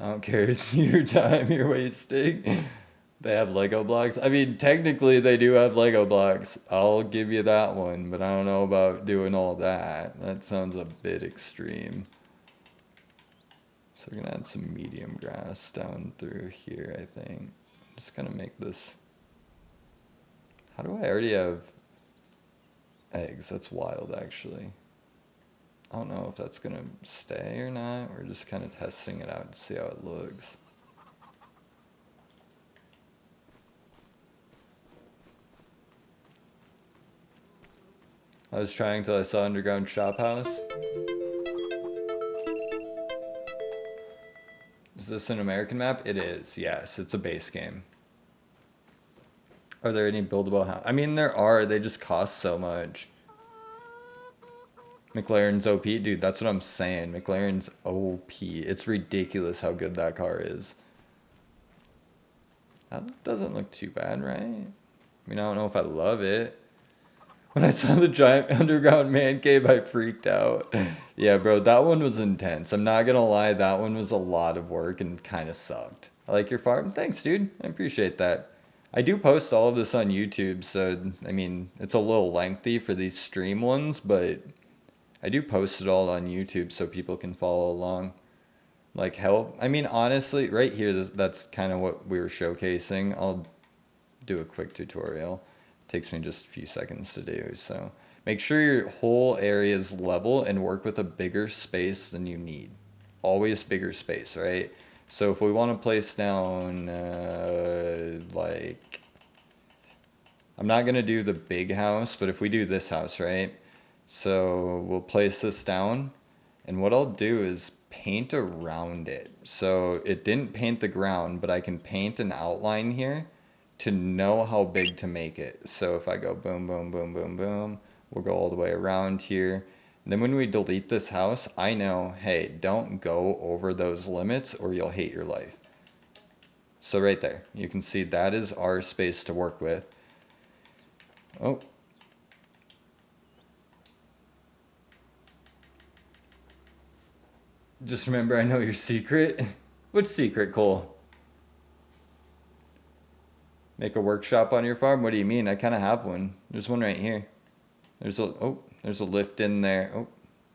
I don't care, it's your time you're wasting. They have Lego blocks. I mean, technically they do have Lego blocks. I'll give you that one, but I don't know about doing all that. That sounds a bit extreme. So we're gonna add some medium grass down through here, I think. Just gonna make this. How do I already have eggs? That's wild, actually. I don't know if that's gonna stay or not. We're just kind of testing it out to see how it looks. I was trying till I saw Underground Shop House. Is this an American map? It is, yes. It's a base game. Are there any buildable houses? I mean, there are. They just cost so much. McLaren's OP? Dude, that's what I'm saying. McLaren's OP. It's ridiculous how good that car is. That doesn't look too bad, right? I mean, I don't know if I love it. When I saw the giant underground man cave, I freaked out. Yeah, bro, that one was intense. I'm not gonna lie, that one was a lot of work and kind of sucked. I like your farm. Thanks, dude. I appreciate that. I do post all of this on YouTube, so, I mean, it's a little lengthy for these stream ones, but I do post it all on YouTube so people can follow along. Like, help. I mean, honestly, right here, that's kind of what we were showcasing. I'll do a quick tutorial. Takes me just a few seconds to do, so. Make sure your whole area is level and work with a bigger space than you need. Always bigger space, right? So if we want to place down, like, I'm not going to do the big house, but if we do this house, right? So we'll place this down, and what I'll do is paint around it. So it didn't paint the ground, but I can paint an outline here to know how big to make it. So if I go boom, boom, boom, boom, boom, we'll go all the way around here. And then when we delete this house, I know, hey, don't go over those limits or you'll hate your life. So right there, you can see that is our space to work with. Oh. Just remember, I know your secret. Which secret, Cole? Make a workshop on your farm? What do you mean? I kind of have one. There's one right here. There's a lift in there. Oh,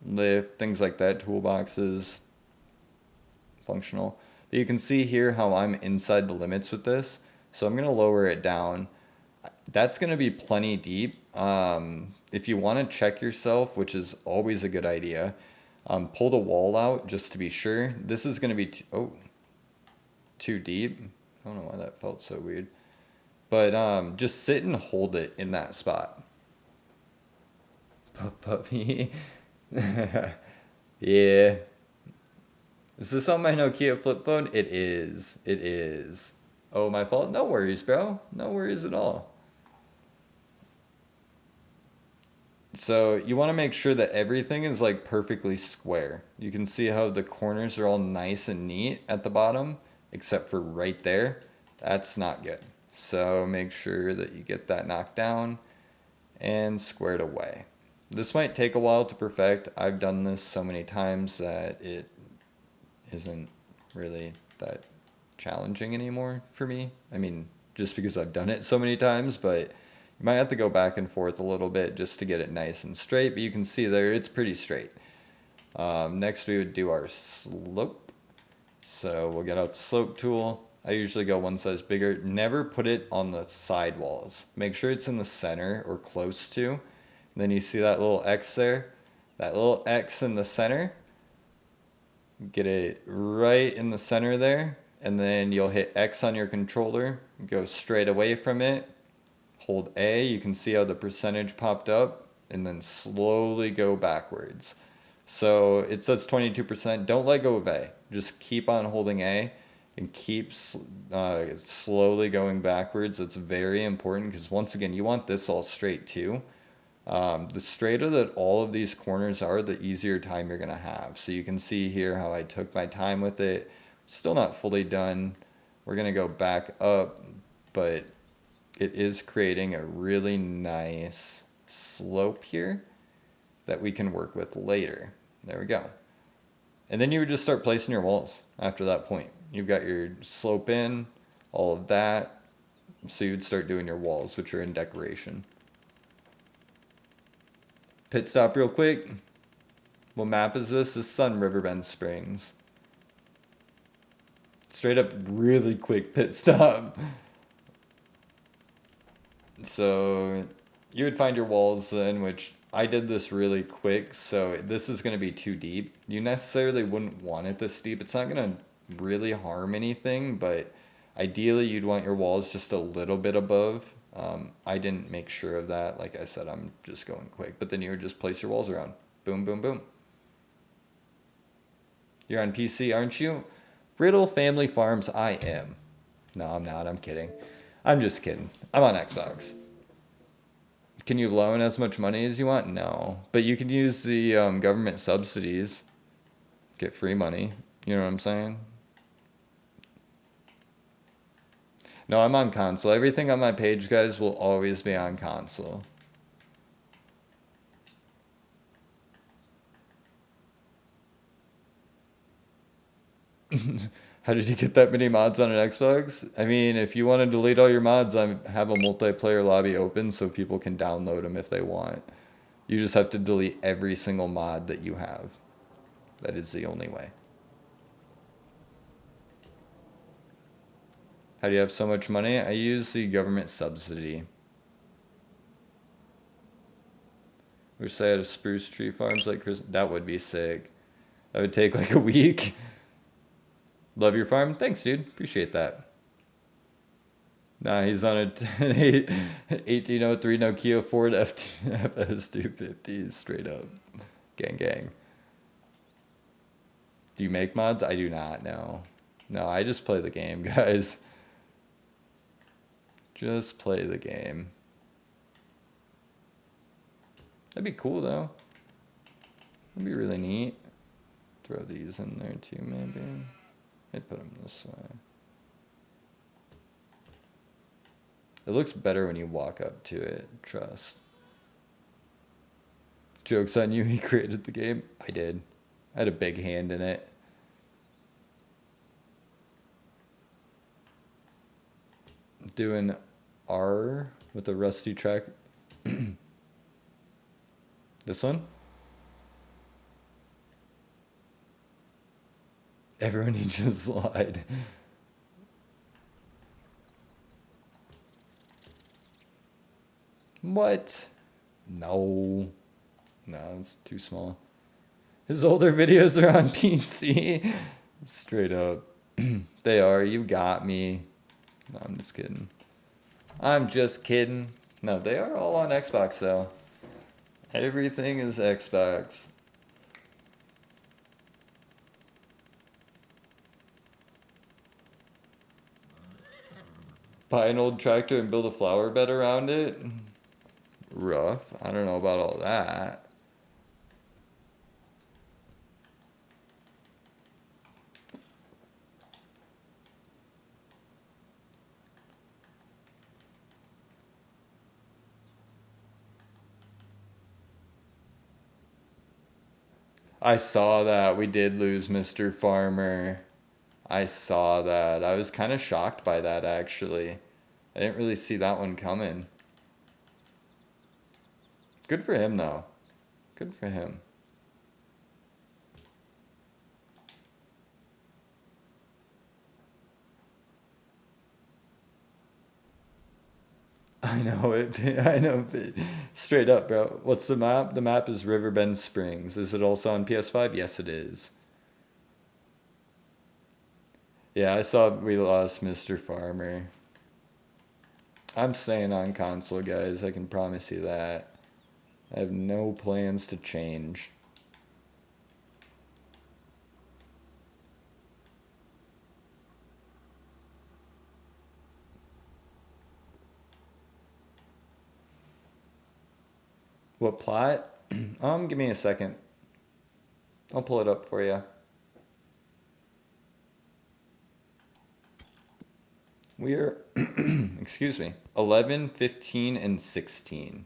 lift, things like that, toolboxes, functional. But you can see here how I'm inside the limits with this. So I'm going to lower it down. That's going to be plenty deep. If you want to check yourself, which is always a good idea, pull the wall out just to be sure. This is going to be too deep. I don't know why that felt so weird. But just sit and hold it in that spot. Puppy. Yeah. Is this on my Nokia flip phone? It is. It is. Oh, my fault? No worries, bro. No worries at all. So you want to make sure that everything is like perfectly square. You can see how the corners are all nice and neat at the bottom, except for right there. That's not good. So make sure that you get that knocked down and squared away. This might take a while to perfect. I've done this so many times that it isn't really that challenging anymore for me. I mean, just because I've done it so many times, but you might have to go back and forth a little bit just to get it nice and straight, but you can see there it's pretty straight. Next we would do our slope. So we'll get out the slope tool. I usually go one size bigger. Never put it on the side walls. Make sure it's in the center or close to. And then you see that little X there? That little X in the center. Get it right in the center there. And then you'll hit X on your controller. Go straight away from it. Hold A. You can see how the percentage popped up. And then slowly go backwards. So it says 22%. Don't let go of A. Just keep on holding A. And keep slowly going backwards. It's very important because once again, you want this all straight too. The straighter that all of these corners are, the easier time you're going to have. So you can see here how I took my time with it. Still not fully done. We're going to go back up, but it is creating a really nice slope here that we can work with later. There we go. And then you would just start placing your walls after that point. You've got your slope in, all of that. So you would start doing your walls, which are in decoration. Pit stop real quick. What map is this? This is Sun Riverbend Springs. Straight up really quick pit stop. So you would find your walls in, which I did this really quick, so this is going to be too deep. You necessarily wouldn't want it this deep. It's not going to really harm anything, but ideally you'd want your walls just a little bit above. I didn't make sure of that. Like I said, I'm just going quick, but then you would just place your walls around. Boom, boom, boom. You're on PC, aren't you? Riddle Family Farms, I am. No, I'm not. I'm kidding. I'm just kidding. I'm on Xbox. Can you loan as much money as you want? No. But you can use the government subsidies. Get free money. You know what I'm saying? No, I'm on console. Everything on my page, guys, will always be on console. How did you get that many mods on an Xbox? I mean, if you want to delete all your mods, I have a multiplayer lobby open so people can download them if they want. You just have to delete every single mod that you have. That is the only way. How do you have so much money? I use the government subsidy. Wish I had a spruce tree farms like Chris. That would be sick. That would take like a week. Love your farm. Thanks, dude. Appreciate that. Nah, he's on a 1803 Nokia Ford FS 250. Straight up. Gang, gang. Do you make mods? I do not, no. No, I just play the game, guys. Just play the game. That'd be cool, though. That'd be really neat. Throw these in there, too, maybe. I'd put them this way. It looks better when you walk up to it, trust. Joke's on you, he created the game. I did. I had a big hand in it. Doing R with a rusty track. This one? Everyone needs to slide. What? No. No, it's too small. His older videos are on PC. Straight up. They are. You got me. No, I'm just kidding. I'm just kidding. No, they are all on Xbox, though. Everything is Xbox. Buy an old tractor and build a flower bed around it? Rough. I don't know about all that. I saw that. We did lose Mr. Farmer. I saw that. I was kind of shocked by that, actually. I didn't really see that one coming. Good for him, though. Good for him. I know it. I know it. Straight up, bro. What's the map? The map is Riverbend Springs. Is it also on PS5? Yes, it is. Yeah, I saw we lost Mr. Farmer. I'm staying on console, guys. I can promise you that. I have no plans to change. What plot? Give me a second. I'll pull it up for you. We're, excuse me, 11, 15, and 16.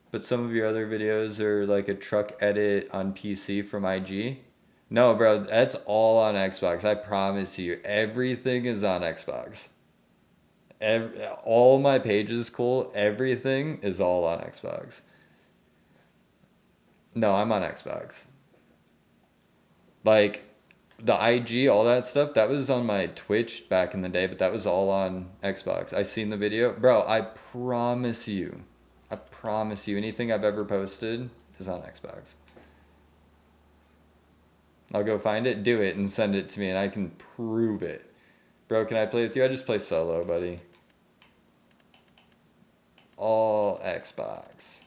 But some of your other videos are like a truck edit on PC from IG. No, bro, that's all on Xbox. I promise you, everything is on Xbox. All my pages, Cole, everything is all on Xbox. No, I'm on Xbox. Like, the IG, all that stuff, that was on my Twitch back in the day, but that was all on Xbox. I seen the video. Bro, I promise you, anything I've ever posted is on Xbox. I'll go find it, do it, and send it to me, and I can prove it. Bro, can I play with you? I just play solo, buddy. All Xbox.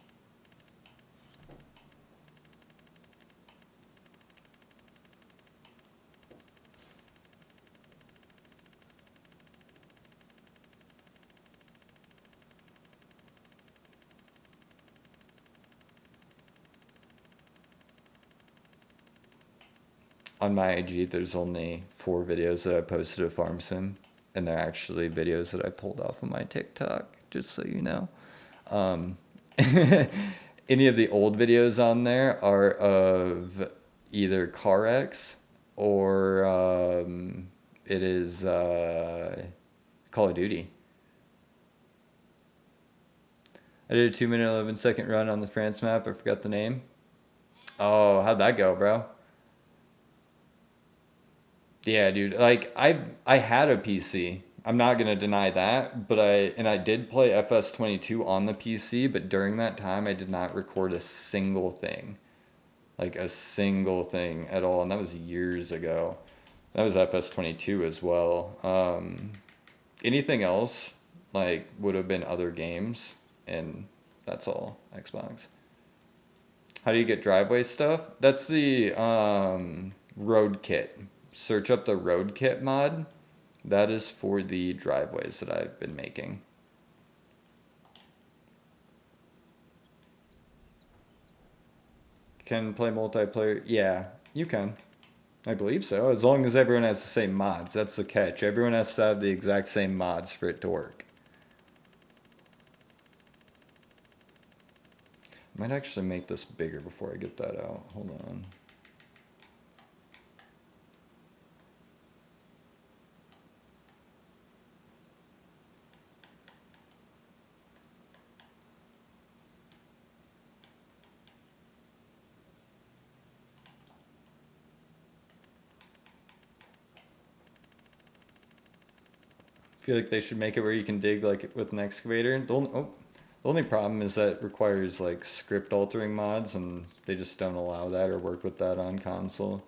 On my IG, there's only 4 videos that I posted of Farm Sim, and they're actually videos that I pulled off of my TikTok, just so you know. Any of the old videos on there are of either car wrecks or it is Call of Duty. I did a 2-minute 11-second run on the France map. I forgot the name. Oh, how'd that go, bro? Yeah, dude. Like I had a PC I'm not gonna deny that, but I did play FS22 on the PC, but during that time I did not record a single thing. Like a single thing at all, and that was years ago. That was FS22 as well. Anything else like would have been other games, and that's all Xbox. How do you get driveway stuff? That's the road kit. Search up the road kit mod. That is for the driveways that I've been making. Can play multiplayer? Yeah, you can. I believe so, as long as everyone has the same mods. That's the catch. Everyone has to have the exact same mods for it to work. I might actually make this bigger before I get that out. Hold on. I feel like they should make it where you can dig like with an excavator. The only problem is that it requires like script altering mods, and they just don't allow that or work with that on console.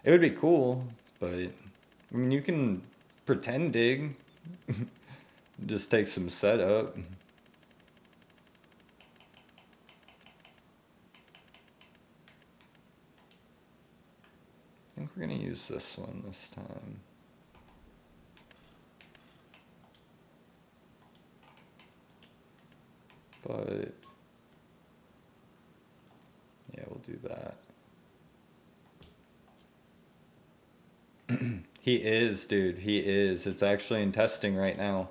It would be cool, but I mean you can pretend dig. Just take some setup. I think we're gonna use this one this time. But yeah, we'll do that. He is, dude. He is. It's actually in testing right now.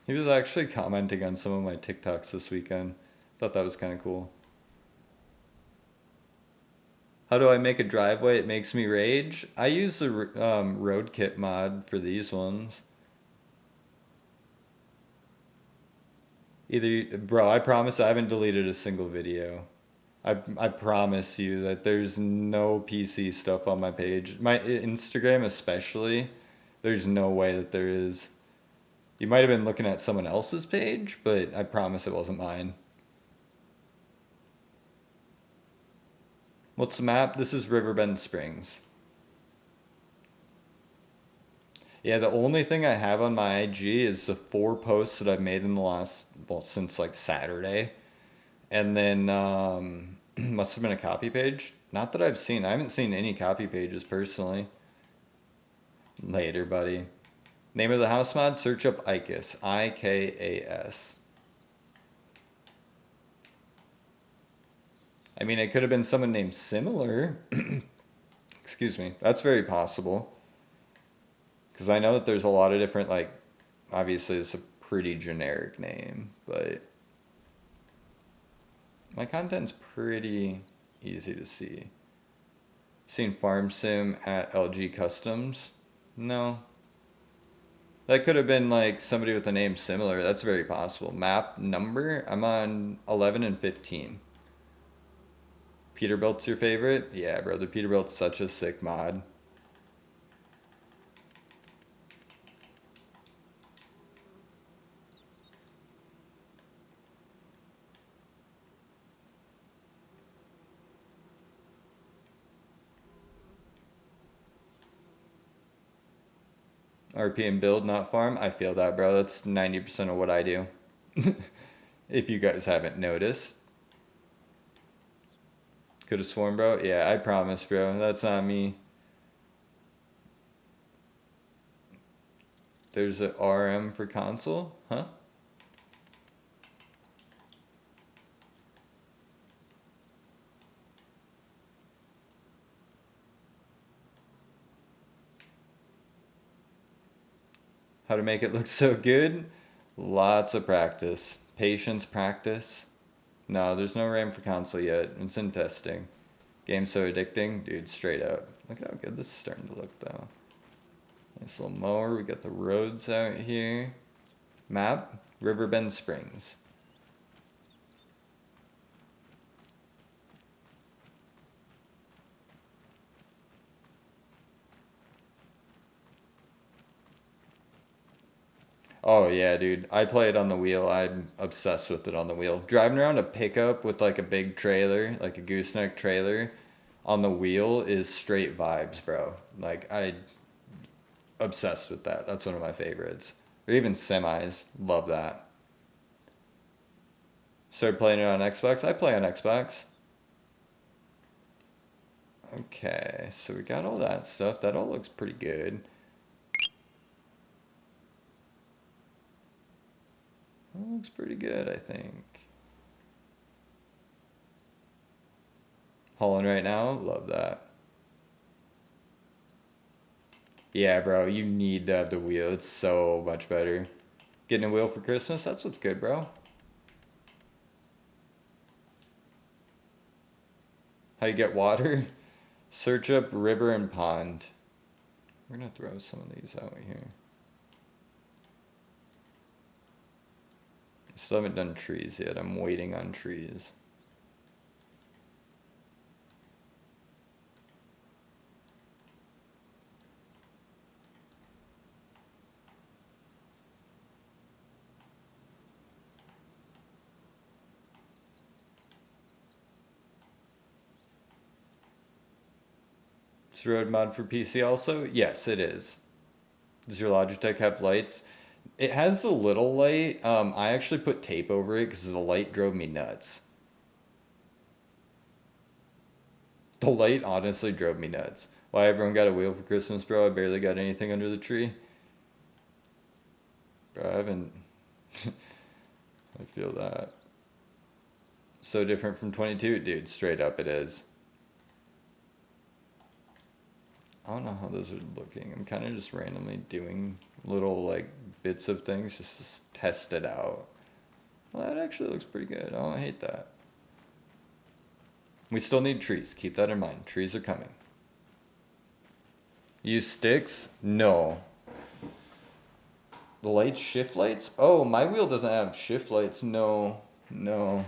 He was actually commenting on some of my TikToks this weekend. Thought that was kind of cool. How do I make a driveway? It makes me rage. I use the road kit mod for these ones. Bro, I promise I haven't deleted a single video. I promise you that there's no PC stuff on my page. My Instagram especially, there's no way that there is. You might have been looking at someone else's page, but I promise it wasn't mine. What's the map? This is Riverbend Springs. Yeah, the only thing I have on my IG is the 4 posts that I've made in the last, well, since like Saturday. And then must have been a copy page. Not that I've seen. I haven't seen any copy pages personally. Later, buddy. Name of the house mod? Search up Ikas. IKAS. I mean, it could have been someone named similar. Excuse me. That's very possible. Because I know that there's a lot of different, like, obviously it's a pretty generic name, but my content's pretty easy to see. Seen Farm Sim at LG Customs? No. That could have been like somebody with a name similar. That's very possible. Map number? I'm on 11 and 15. Peterbilt's your favorite? Yeah, bro. The Peterbilt's such a sick mod. RP and build, not farm. I feel that, bro. That's 90% of what I do. If you guys haven't noticed. Could have sworn, bro. Yeah, I promise, bro. That's not me. There's a RM for console? Huh? How to make it look so good? Lots of practice. Patience practice. No, there's no RAM for console yet. It's in testing. Game's so addicting. Dude, straight up. Look at how good this is starting to look, though. Nice little mower. We got the roads out here. Map? Riverbend Springs. Oh yeah, dude. I play it on the wheel. I'm obsessed with it on the wheel. Driving around a pickup with like a big trailer, like a gooseneck trailer, on the wheel is straight vibes, bro. Like I obsessed with that. That's one of my favorites. Or even semis. Love that. Started playing it on Xbox. I play on Xbox. Okay, so we got all that stuff. That all looks pretty good. That looks pretty good, I think. Hauling right now. Love that. Yeah, bro, you need to have the wheel. It's so much better. Getting a wheel for Christmas, that's what's good, bro. How you get water? Search up river and pond. We're gonna throw some of these out here. Still haven't done trees yet. I'm waiting on trees. Is road mod for PC also? Yes, it is. Does your Logitech have lights? It has a little light. I actually put tape over it because the light drove me nuts. The light honestly drove me nuts. Why everyone got a wheel for Christmas, bro? I barely got anything under the tree. Bro, I haven't. I feel that. So different from 22? Dude, straight up it is. I don't know how those are looking. I'm kind of just randomly doing little like bits of things just to test it out. Well, that actually looks pretty good. I don't hate that. We still need trees. Keep that in mind. Trees are coming. Use sticks? No. The lights, shift lights? Oh, my wheel doesn't have shift lights. No. No.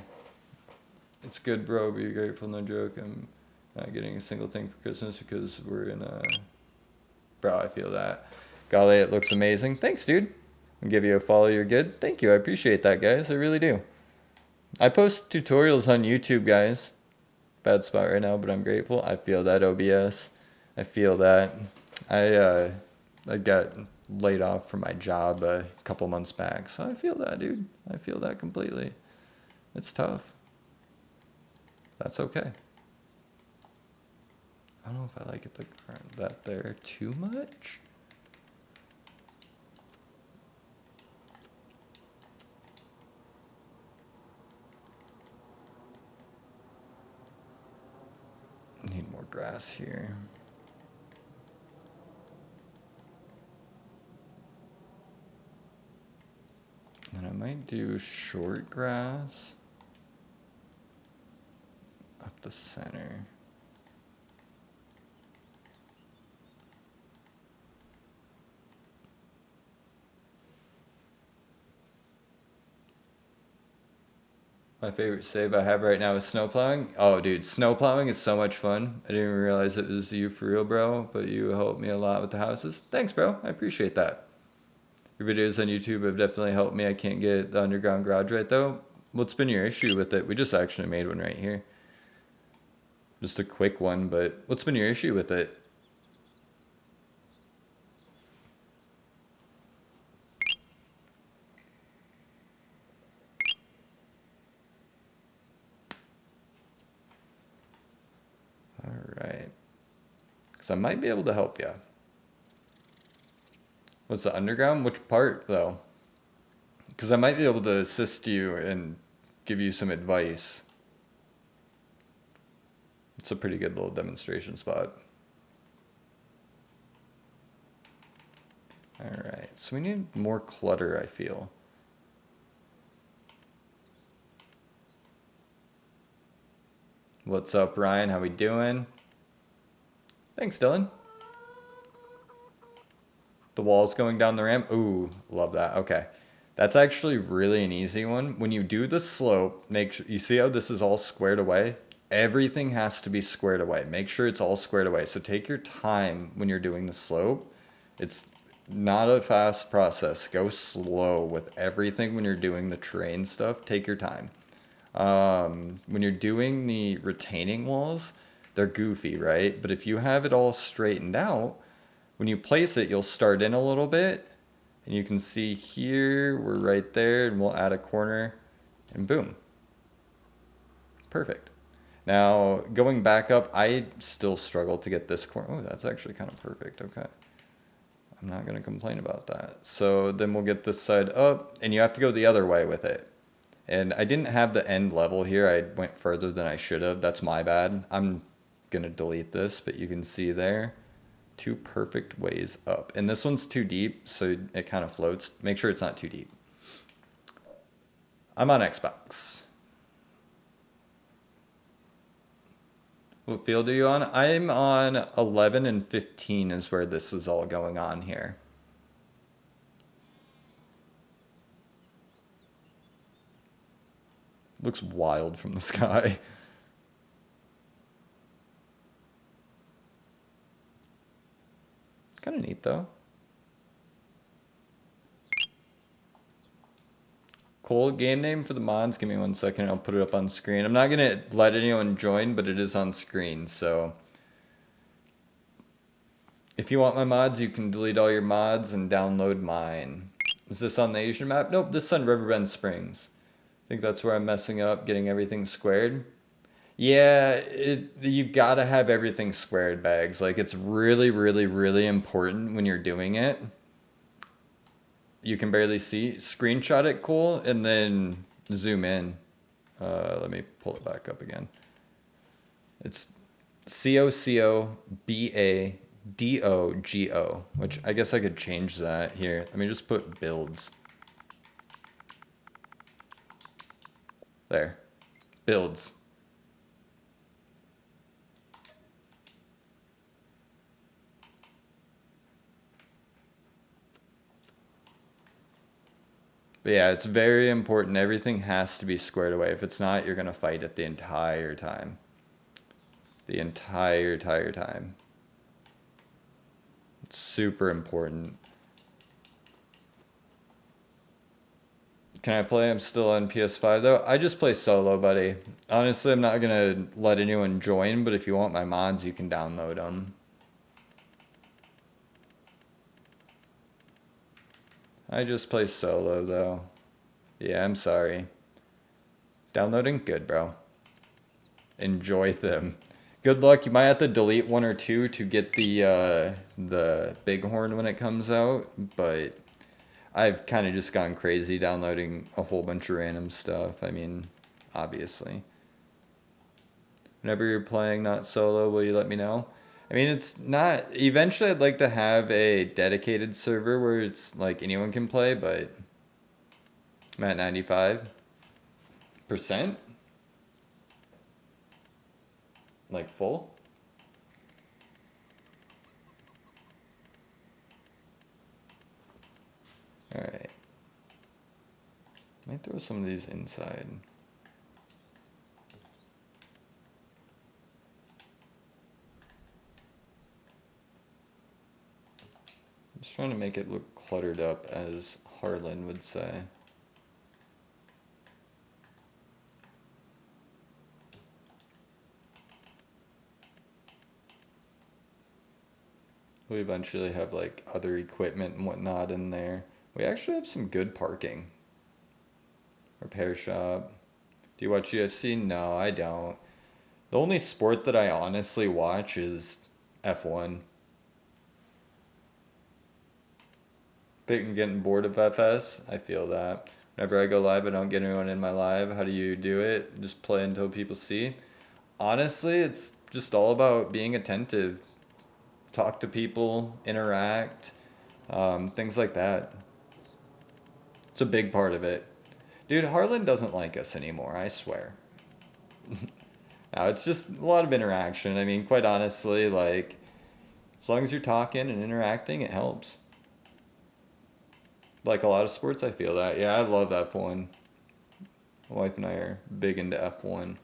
It's good, bro. Be grateful, no joke. I'm not getting a single thing for Christmas because we're in a... Bro, I feel that. Golly, it looks amazing. Thanks, dude. I'll give you a follow. You're good. Thank you. I appreciate that, guys. I really do. I post tutorials on YouTube, guys. Bad spot right now, but I'm grateful. I feel that, OBS. I feel that. I got laid off from my job a couple months back, so I feel that, dude. I feel that completely. It's tough. That's okay. I don't know if I like it that there too much. Need more grass here. And I might do short grass up the center. My favorite save I have right now is snowplowing. Oh, dude, snowplowing is so much fun. I didn't even realize it was you for real, bro, but you helped me a lot with the houses. Thanks, bro. I appreciate that. Your videos on YouTube have definitely helped me. I can't get the underground garage right, though. What's been your issue with it? We just actually made one right here. Just a quick one, but what's been your issue with it? All right. Because I might be able to help you. What's the underground? Which part, though? Because I might be able to assist you and give you some advice. It's a pretty good little demonstration spot. All right, so we need more clutter, I feel. What's up, Ryan? How we doing? Thanks, Dylan. The wall's going down the ramp. Ooh, love that. Okay. That's actually really an easy one. When you do the slope, make sure, you see how this is all squared away? Everything has to be squared away. Make sure it's all squared away. So take your time when you're doing the slope. It's not a fast process. Go slow with everything when you're doing the terrain stuff. Take your time. When you're doing the retaining walls, they're goofy, right? But if you have it all straightened out, when you place it, you'll start in a little bit, and you can see here, we're right there, and we'll add a corner, and boom. Perfect. Now, going back up, I still struggle to get this corner. Oh, that's actually kind of perfect, okay. I'm not gonna complain about that. So then we'll get this side up, and you have to go the other way with it. And I didn't have the end level here. I went further than I should have. That's my bad. I'm gonna delete this, but you can see there, 2 perfect ways up. And this one's too deep, so it kind of floats. Make sure it's not too deep. I'm on Xbox. What field are you on? I'm on 11 and 15 is where this is all going on here. Looks wild from the sky. Kind of neat though. Cool. Game name for the mods. Give me 1 second. I'll put it up on screen. I'm not going to let anyone join, but it is on screen. So if you want my mods, you can delete all your mods and download mine. Is this on the Asian map? Nope, this is on Riverbend Springs. I think that's where I'm messing up, getting everything squared. Yeah, you gotta have everything squared, Bags. Like, it's really, really, really important when you're doing it. You can barely see. Screenshot it, cool, and then zoom in. Let me pull it back up again. It's COCOBADOGO, which I guess I could change that here. Let me just put builds. There. Builds. But yeah, it's very important. Everything has to be squared away. If it's not, you're going to fight it the entire time. The entire time. It's super important. Can I play? I'm still on PS5 though. I just play solo, buddy. Honestly, I'm not going to let anyone join, but if you want my mods, you can download them. I just play solo though. Yeah, I'm sorry. Downloading? Good, bro. Enjoy them. Good luck. You might have to delete 1 or 2 to get the bighorn when it comes out, but I've kind of just gone crazy downloading a whole bunch of random stuff. I mean, obviously. Whenever you're playing not solo, will you let me know? I mean, it's not... Eventually, I'd like to have a dedicated server where it's like anyone can play, but I'm at 95%. Like full? Alright. Might throw some of these inside. I'm just trying to make it look cluttered up, as Harlan would say. We eventually have like other equipment and whatnot in there. We actually have some good parking. Repair shop. Do you watch UFC? No, I don't. The only sport that I honestly watch is F1. Been getting bored of FS. I feel that. Whenever I go live, I don't get anyone in my live. How do you do it? Just play until people see. Honestly, it's just all about being attentive. Talk to people, interact, things like that. It's a big part of it. Dude, Harlan doesn't like us anymore, I swear. No, it's just a lot of interaction. I mean, quite honestly, like, as long as you're talking and interacting, it helps. Like a lot of sports, I feel that. Yeah, I love F1. My wife and I are big into F1.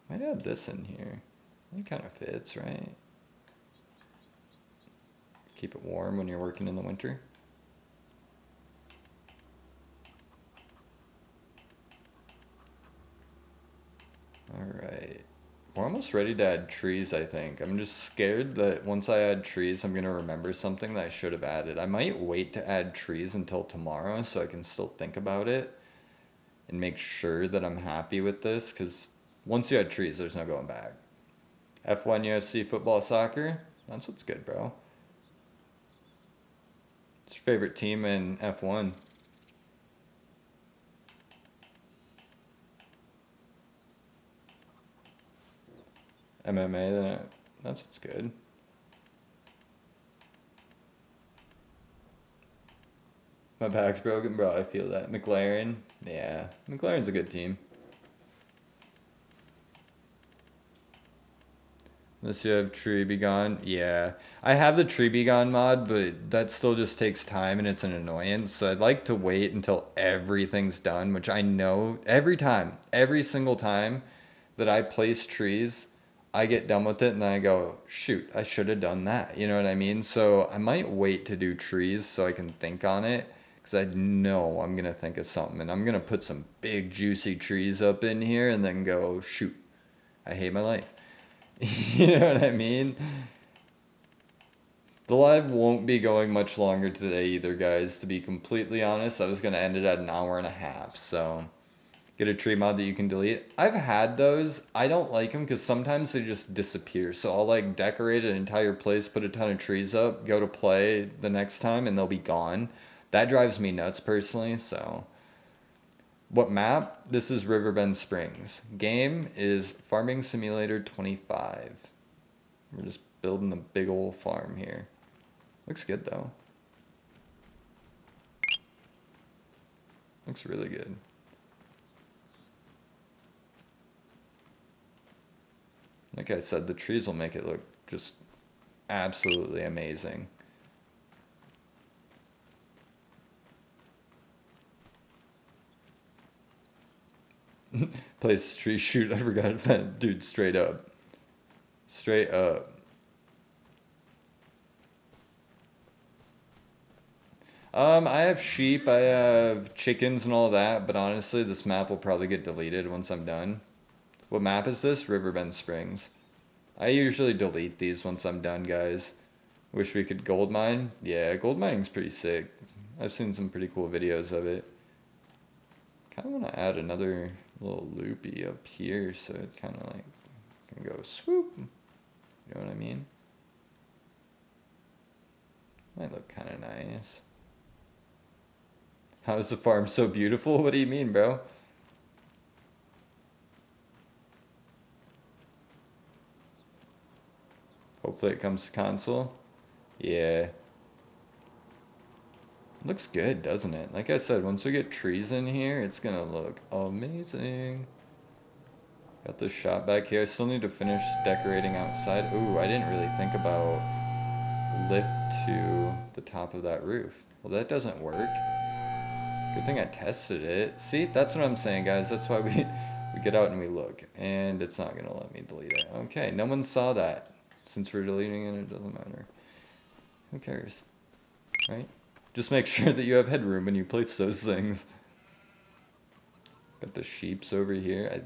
Might have this in here. It kind of fits, right? Keep it warm when you're working in the winter. Alright. We're almost ready to add trees, I think. I'm just scared that once I add trees, I'm going to remember something that I should have added. I might wait to add trees until tomorrow so I can still think about it and make sure that I'm happy with this, because once you add trees, there's no going back. F1, UFC, football, soccer, that's what's good, bro. What's your favorite team in F1? MMA, then that's what's good. My back's broken, bro. I feel that. McLaren, yeah, McLaren's a good team. Unless you have Tree Be Gone. Yeah. I have the Tree Be Gone mod, but that still just takes time and it's an annoyance. So I'd like to wait until everything's done, which I know every single time that I place trees, I get done with it and then I go, shoot, I should have done that. You know what I mean? So I might wait to do trees so I can think on it, because I know I'm going to think of something and I'm going to put some big juicy trees up in here and then go, shoot, I hate my life. You know what I mean? The live won't be going much longer today either, guys. To be completely honest, I was going to end it at an hour and a half. So, get a tree mod that you can delete. I've had those. I don't like them because sometimes they just disappear. So, I'll like decorate an entire place, put a ton of trees up, go to play the next time, and they'll be gone. That drives me nuts personally. So, what map? This is Riverbend Springs. Game is Farming Simulator 25. We're just building a big old farm here. Looks good though. Looks really good. Like I said, the trees will make it look just absolutely amazing. Place tree shoot. I forgot that, dude. Straight up. Straight up. I have sheep, I have chickens and all that, but honestly, this map will probably get deleted once I'm done. What map is this? Riverbend Springs. I usually delete these once I'm done, guys. Wish we could gold mine. Yeah, gold mining's pretty sick. I've seen some pretty cool videos of it. Kind of want to add another little loopy up here so it kind of like can go swoop. You know what I mean? Might look kind of nice. How is the farm so beautiful? What do you mean, bro? Hopefully it comes to console. Yeah. Looks good, doesn't it? Like I said, once we get trees in here, it's gonna look amazing. Got this shop back here. I still need to finish decorating outside. Ooh, I didn't really think about lift to the top of that roof. Well, that doesn't work. Good thing I tested it. See, that's what I'm saying, guys. That's why we get out and we look. And it's not gonna let me delete it. Okay, no one saw that. Since we're deleting it, it doesn't matter. Who cares? Right? Just make sure that you have headroom when you place those things. Got the sheeps over here.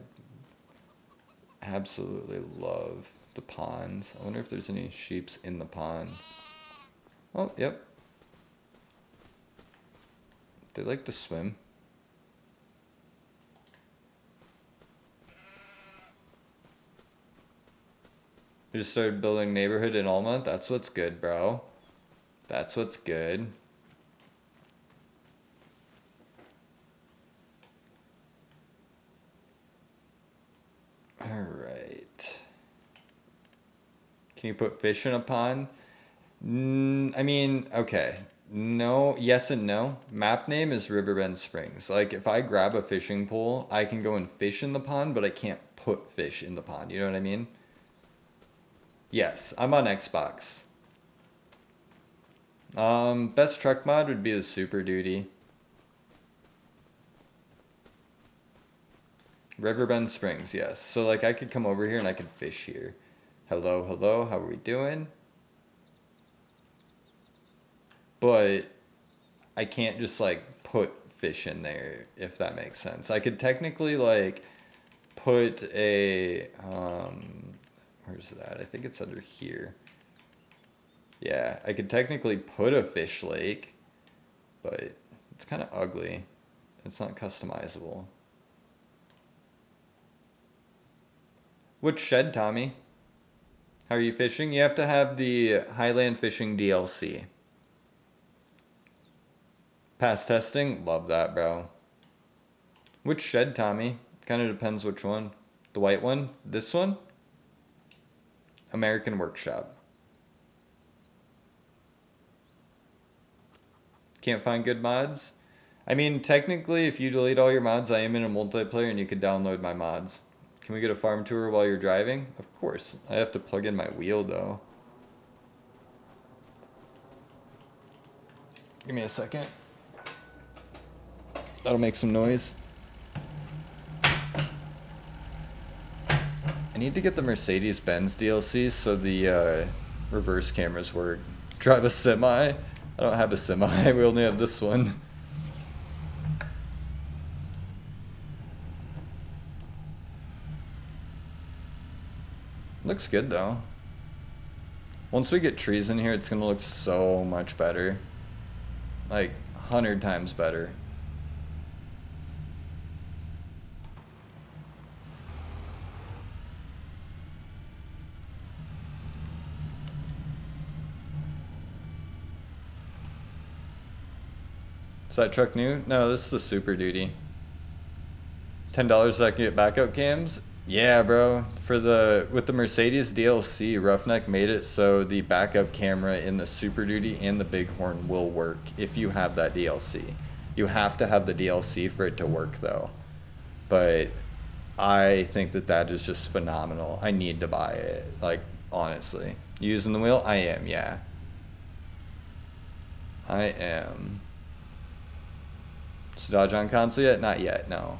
I absolutely love the ponds. I wonder if there's any sheeps in the pond. Oh, yep. They like to swim. We just started building neighborhood in Alma. That's what's good, bro. That's what's good. Alright. Can you put fish in a pond? I mean, okay. No, yes and no. Map name is Riverbend Springs. Like, if I grab a fishing pole, I can go and fish in the pond, but I can't put fish in the pond. You know what I mean? Yes, I'm on Xbox. Best truck mod would be the Super Duty. Riverbend Springs, yes. So, like, I could come over here and I could fish here. Hello, hello, how are we doing? but I can't just like put fish in there, if that makes sense. I could technically like put a where's that? I think it's under here. Yeah, I could technically put a fish lake, but it's kind of ugly. It's not customizable. Which shed, Tommy? How are you fishing? You have to have the Highland Fishing DLC. Pass testing? Love that, bro. Which shed, Tommy? Kind of depends which one. The white one? This one? American Workshop. Can't find good mods? I mean, technically, if you delete all your mods, I am in a multiplayer and you could download my mods. Can we get a farm tour while you're driving? Of course. I have to plug in my wheel, though. Give me a second. That'll make some noise. I need to get the Mercedes-Benz DLC so the reverse cameras work. Drive a semi? I don't have a semi. We only have this one. Looks good though. Once we get trees in here, it's gonna look so much better. Like 100 times better. Is that truck new? No, this is the Super Duty. $10 so I can get backup cams? Yeah, bro. With the Mercedes DLC, Roughneck made it so the backup camera in the Super Duty and the Bighorn will work if you have that DLC. You have to have the DLC for it to work though. But I think that is just phenomenal. I need to buy it. Like, honestly. Using the wheel? I am, yeah. I am. Is Dodge on console yet? Not yet, no.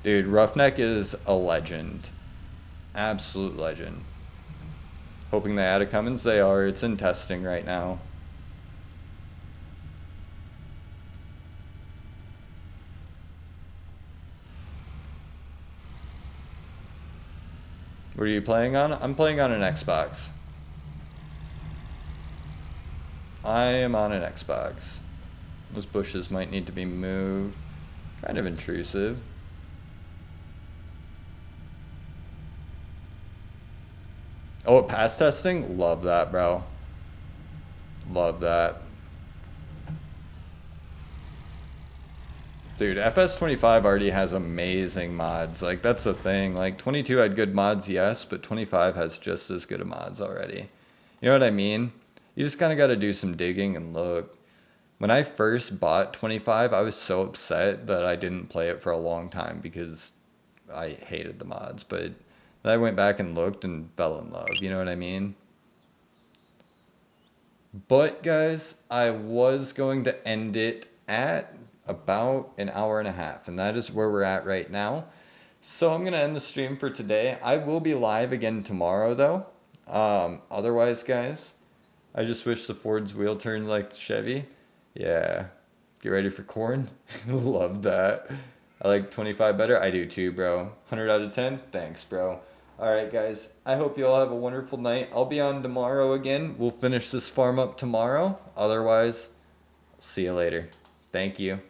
Dude, Roughneck is a legend. Absolute legend. Hoping they add a Cummins. They are. It's in testing right now. What are you playing on? I'm playing on an Xbox. I am on an Xbox. Those bushes might need to be moved. Kind of intrusive. Oh, pass testing? Love that, bro. Love that. Dude, FS25 already has amazing mods. Like, that's the thing. Like, 22 had good mods, yes, but 25 has just as good of mods already. You know what I mean? You just kind of got to do some digging and look. When I first bought 25, I was so upset that I didn't play it for a long time because I hated the mods. But then I went back and looked and fell in love. You know what I mean? But, guys, I was going to end it at about an hour and a half, and that is where we're at right now. So I'm gonna end the stream for today. I will be live again tomorrow though. Otherwise, guys, I just wish the Ford's wheel turned like the Chevy. Yeah, get ready for corn. Love that. I like 25 better. I do too, bro. 100 out of 10. Thanks, bro. All right, guys, I hope you all have a wonderful night. I'll be on tomorrow again. We'll finish this farm up tomorrow. Otherwise, see you later. Thank you.